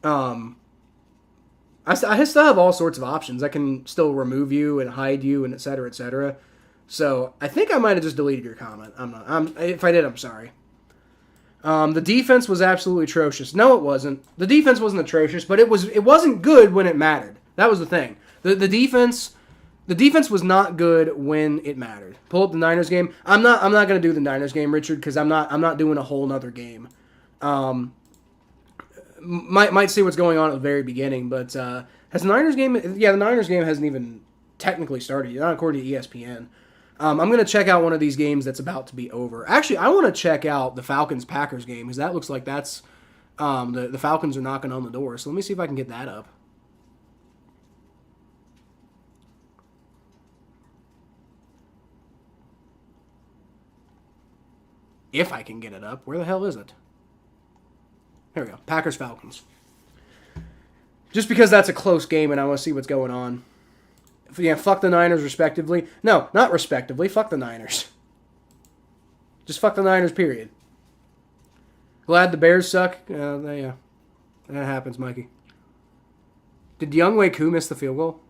I still have all sorts of options. I can still remove you and hide you and et cetera, et cetera. So I think I might have just deleted your comment. If I did, I'm sorry. The defense was absolutely atrocious. No, it wasn't. The defense wasn't atrocious, but it wasn't good when it mattered. That was the thing. The defense was not good when it mattered. Pull up the Niners game. I'm not going to do the Niners game, Richard, because I'm not doing a whole nother game. Might see what's going on at the very beginning, but has the Niners game? Yeah, the Niners game hasn't even technically started yet, not according to ESPN. I'm going to check out one of these games that's about to be over. Actually, I want to check out the Falcons-Packers game because that looks like that's the Falcons are knocking on the door. So let me see if I can get that up. If I can get it up. Where the hell is it? There we go. Packers-Falcons. Just because that's a close game and I want to see what's going on. Yeah, fuck the Niners respectively. No, not respectively. Fuck the Niners. Just fuck the Niners, period. Glad the Bears suck. Yeah. That happens, Mikey. Did Younghoe Koo miss the field goal?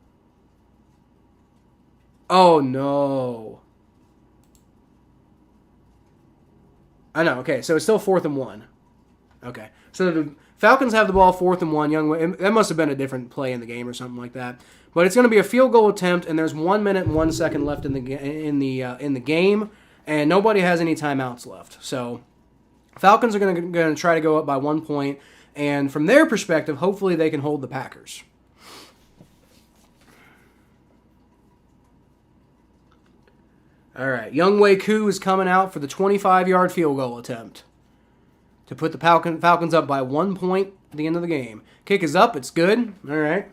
Oh, no. I know, okay. So it's still 4th and 1. Okay. So the Falcons have the ball 4th and 1. Younghoe, that must have been a different play in the game or something like that. But it's going to be a field goal attempt, and there's 1 minute and 1 second left in the game, and nobody has any timeouts left. So Falcons are going to try to go up by 1 point, and from their perspective, hopefully they can hold the Packers. All right, Younghoe Koo is coming out for the 25-yard field goal attempt to put the Falcons up by 1 point at the end of the game. Kick is up. It's good. All right.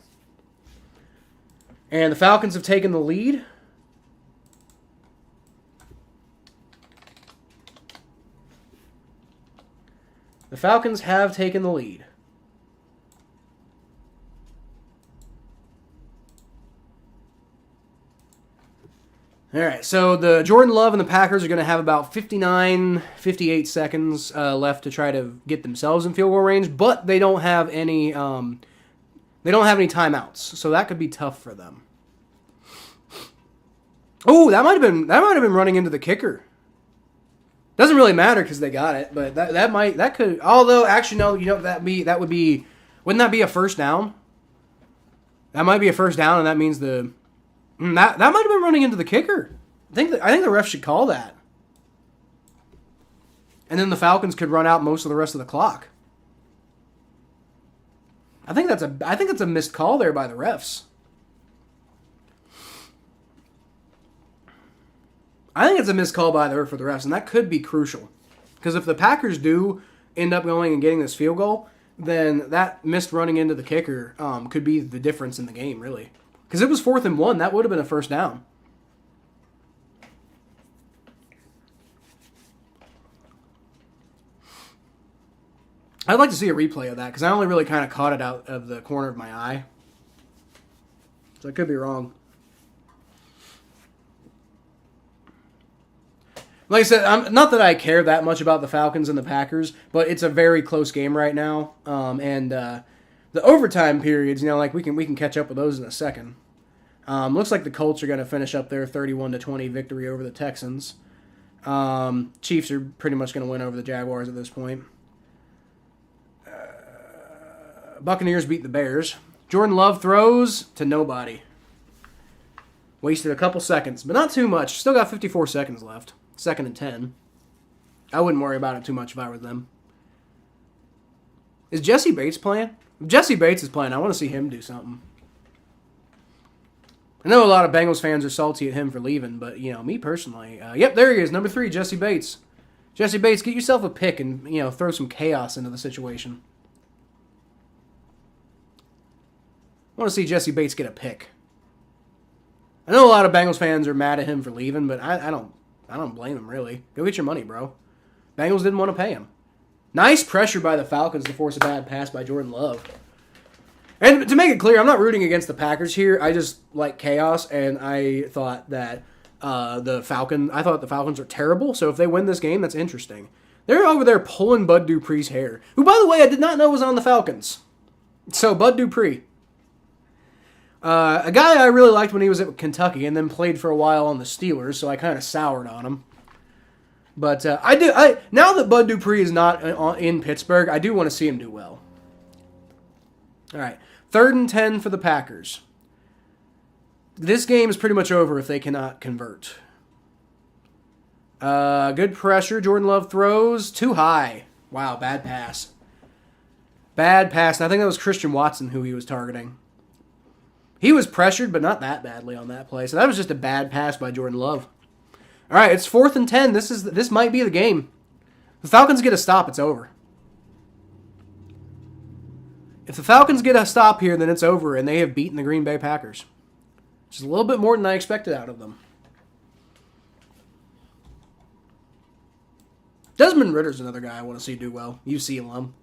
And the Falcons have taken the lead. The Falcons have taken the lead. All right, so the Jordan Love and the Packers are going to have about 59, 58 seconds left to try to get themselves in field goal range, but they don't have any timeouts, so that could be tough for them. Oh, that might have been running into the kicker. Doesn't really matter because they got it, but that could. Although actually no, wouldn't that be a first down? That might be a first down, and that means that might have been running into the kicker. I think the ref should call that, and then the Falcons could run out most of the rest of the clock. I think that's a missed call there by the refs. I think it's a missed call for the refs, and that could be crucial. Because if the Packers do end up going and getting this field goal, then that missed running into the kicker could be the difference in the game, really. Because it was 4th and 1, that would have been a first down. I'd like to see a replay of that, because I only really kind of caught it out of the corner of my eye. So I could be wrong. Like I said, not that I care that much about the Falcons and the Packers, but it's a very close game right now. And the overtime periods, we can catch up with those in a second. Looks like the Colts are going to finish up their 31-20 victory over the Texans. Chiefs are pretty much going to win over the Jaguars at this point. Buccaneers beat the Bears. Jordan Love throws to nobody. Wasted a couple seconds, but not too much. Still got 54 seconds left. 2nd and 10. I wouldn't worry about it too much if I were them. Is Jesse Bates playing? If Jesse Bates is playing, I want to see him do something. I know a lot of Bengals fans are salty at him for leaving, but, me personally. Yep, there he is, number 3, Jesse Bates. Jesse Bates, get yourself a pick and, throw some chaos into the situation. I want to see Jesse Bates get a pick. I know a lot of Bengals fans are mad at him for leaving, but I don't blame him, really. Go get your money, bro. Bengals didn't want to pay him. Nice pressure by the Falcons to force a bad pass by Jordan Love. And to make it clear, I'm not rooting against the Packers here. I just like chaos, and I thought that the Falcons are terrible, so if they win this game, that's interesting. They're over there pulling Bud Dupree's hair, who, by the way, I did not know was on the Falcons. So, Bud Dupree. A guy I really liked when he was at Kentucky and then played for a while on the Steelers, so I kind of soured on him. But now that Bud Dupree is not in Pittsburgh, I do want to see him do well. All right, 3rd and 10 for the Packers. This game is pretty much over if they cannot convert. Good pressure. Jordan Love throws too high. Wow, bad pass. Bad pass. And I think that was Christian Watson who he was targeting. He was pressured, but not that badly on that play. So that was just a bad pass by Jordan Love. All right, it's 4th and 10. This might be the game. If the Falcons get a stop, it's over. If the Falcons get a stop here, then it's over, and they have beaten the Green Bay Packers. Which is a little bit more than I expected out of them. Desmond Ritter's another guy I want to see do well. UC alum.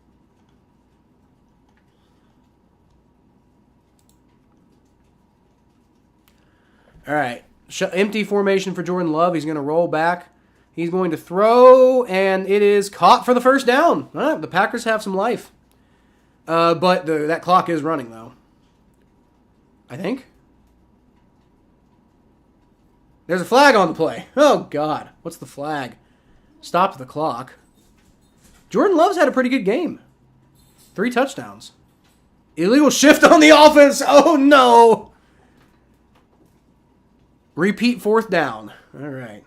All right. Empty formation for Jordan Love. He's going to roll back. He's going to throw, and it is caught for the first down. The Packers have some life. But that clock is running, though. I think. There's a flag on the play. Oh, God. What's the flag? Stopped the clock. Jordan Love's had a pretty good game. 3 touchdowns. Illegal shift on the offense. Oh, no. Repeat 4th down. All right.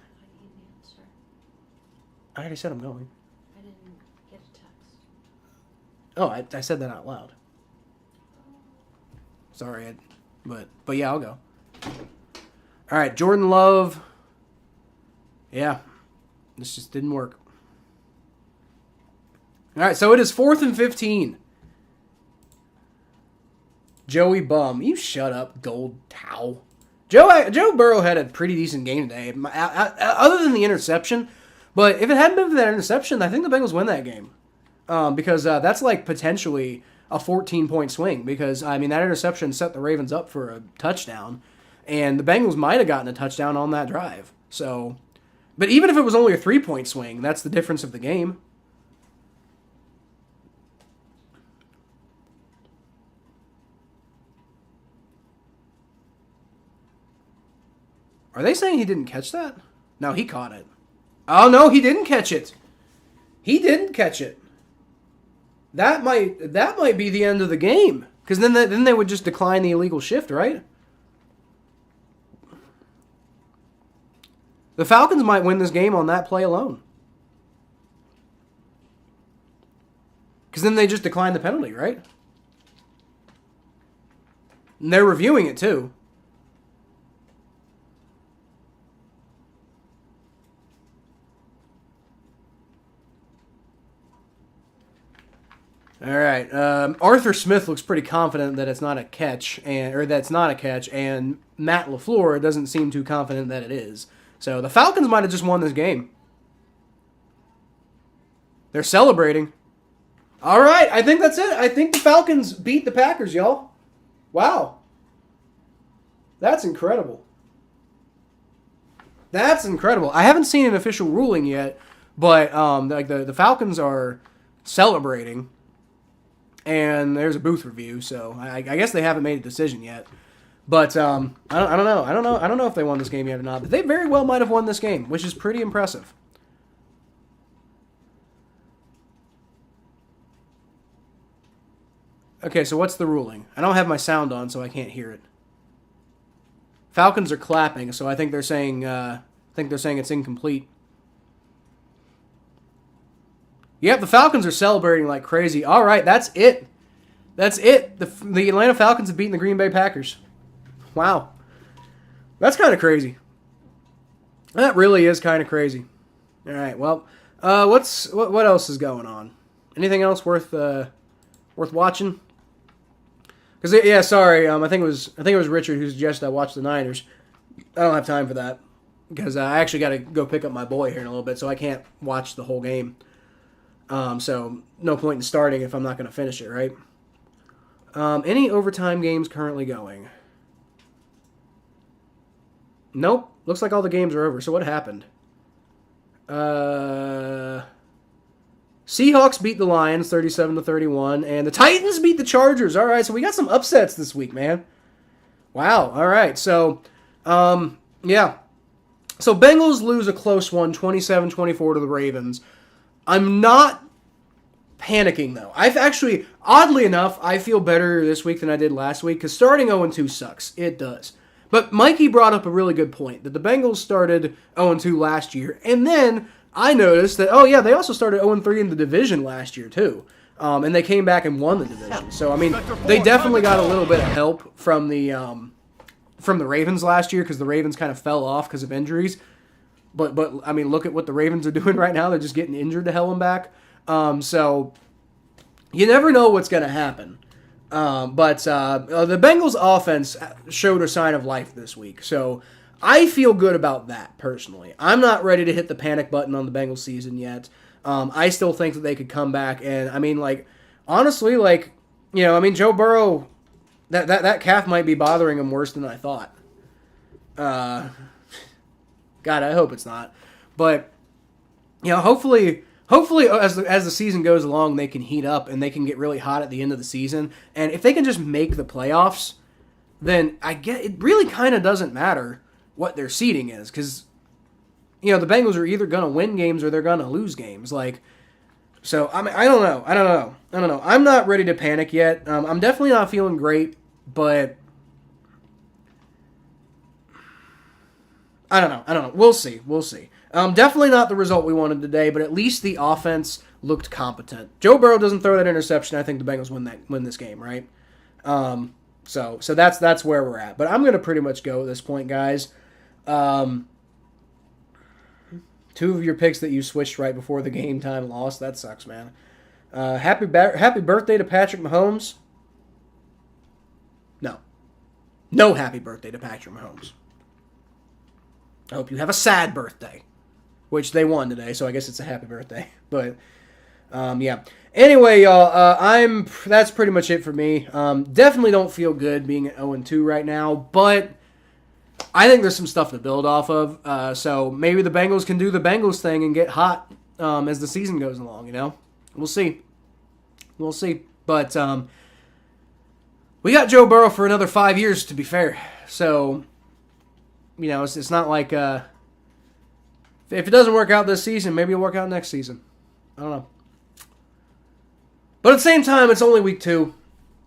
I already said I'm going. I didn't get a text. Oh, I said that out loud. Sorry, but yeah, I'll go. All right, Jordan Love. Yeah, this just didn't work. All right, so it is 4th and 15. Joey Bum, you shut up, gold towel. Joe Burrow had a pretty decent game today, other than the interception. But if it hadn't been for that interception, I think the Bengals win that game. Because that's like potentially a 14-point swing. Because, I mean, that interception set the Ravens up for a touchdown. And the Bengals might have gotten a touchdown on that drive. So, but even if it was only a 3-point swing, that's the difference of the game. Are they saying he didn't catch that? No, he caught it. Oh, no, he didn't catch it. He didn't catch it. That might be the end of the game. Because then they would just decline the illegal shift, right? The Falcons might win this game on that play alone. Because then they just decline the penalty, right? And they're reviewing it, too. All right. Arthur Smith looks pretty confident that it's not a catch, and Matt LaFleur doesn't seem too confident that it is. So the Falcons might have just won this game. They're celebrating. All right, I think that's it. I think the Falcons beat the Packers, y'all. Wow. That's incredible. That's incredible. I haven't seen an official ruling yet, but the Falcons are celebrating. And there's a booth review, so I guess they haven't made a decision yet. But I don't know. I don't know if they won this game yet or not. But they very well might have won this game, which is pretty impressive. Okay, so what's the ruling? I don't have my sound on, so I can't hear it. Falcons are clapping, so I think they're saying it's incomplete. Yep, the Falcons are celebrating like crazy. All right, that's it. That's it. The Atlanta Falcons have beaten the Green Bay Packers. Wow. That's kind of crazy. That really is kind of crazy. All right, well, what else is going on? Anything else worth watching? Because yeah, sorry, I think it was Richard who suggested I watch the Niners. I don't have time for that because I actually got to go pick up my boy here in a little bit, so I can't watch the whole game. So no point in starting if I'm not going to finish it, right? Any overtime games currently going? Nope. Looks like all the games are over. So what happened? Seahawks beat the Lions 37-31, and the Titans beat the Chargers. All right, so we got some upsets this week, man. Wow. All right. So, yeah. So Bengals lose a close one, 27-24 to the Ravens. I'm not panicking, though. I've actually, oddly enough, I feel better this week than I did last week, because starting 0-2 sucks. It does. But Mikey brought up a really good point, that the Bengals started 0-2 last year, and then I noticed that, oh yeah, they also started 0-3 in the division last year, too. And they came back and won the division. So, I mean, they definitely got a little bit of help from the Ravens last year, because the Ravens kind of fell off because of injuries. But I mean, look at what the Ravens are doing right now. They're just getting injured to hell and back. So you never know what's going to happen. But the Bengals offense showed a sign of life this week. So I feel good about that, personally. I'm not ready to hit the panic button on the Bengals season yet. I still think that they could come back. And, I mean, like, honestly, like, you know, I mean, Joe Burrow, that calf might be bothering him worse than I thought. God, I hope it's not. But hopefully as the season goes along, they can heat up and they can get really hot at the end of the season. And if they can just make the playoffs, then it really kind of doesn't matter what their seeding is, because the Bengals are either going to win games or they're going to lose games. So I mean, I don't know. I'm not ready to panic yet. I'm definitely not feeling great, but I don't know. We'll see. Definitely not the result we wanted today, but at least the offense looked competent. Joe Burrow doesn't throw that interception. I think the Bengals win this game, right? So that's where we're at. But I'm going to pretty much go at this point, guys. Two of your picks that you switched right before the game time lost. That sucks, man. Happy birthday to Patrick Mahomes. No happy birthday to Patrick Mahomes. I hope you have a sad birthday, which they won today, so I guess it's a happy birthday. But yeah. Anyway, y'all, that's pretty much it for me. Definitely don't feel good being at 0-2 right now, but I think there's some stuff to build off of. So maybe the Bengals can do the Bengals thing and get hot as the season goes along. We'll see. But we got Joe Burrow for another 5 years, to be fair. So it's not like if it doesn't work out this season, maybe it'll work out next season. I don't know. But at the same time, it's only week 2.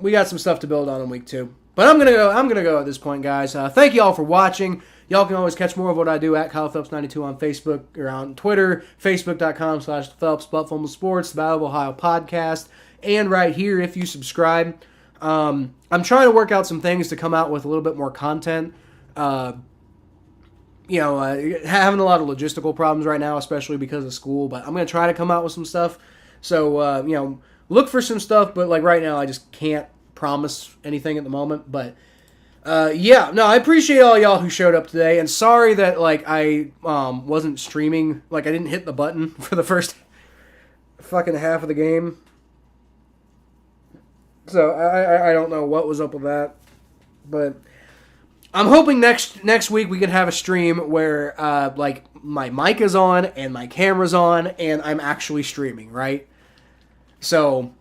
We got some stuff to build on in week 2. But I'm gonna go at this point, guys. Thank you all for watching. Y'all can always catch more of what I do at Kyle Phelps92 on Facebook or on Twitter, facebook.com/Phelps, Buffalo Sports, the Battle of Ohio podcast, and right here if you subscribe. I'm trying to work out some things to come out with a little bit more content. Having a lot of logistical problems right now, especially because of school. But I'm gonna try to come out with some stuff. So look for some stuff. But right now, I just can't promise anything at the moment. But I appreciate all y'all who showed up today, and sorry that I wasn't streaming, I didn't hit the button for the first fucking half of the game. So I don't know what was up with that, but I'm hoping next week we can have a stream where my mic is on and my camera's on and I'm actually streaming, right? So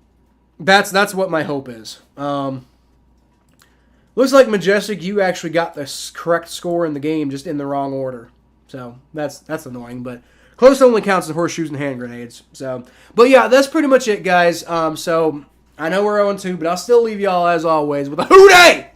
that's what my hope is. Looks like Majestic, you actually got the correct score in the game, just in the wrong order. So that's annoying, but close only counts as horseshoes and hand grenades. So, but yeah, that's pretty much it, guys. So I know we're 0-2, but I'll still leave y'all as always with a hooday!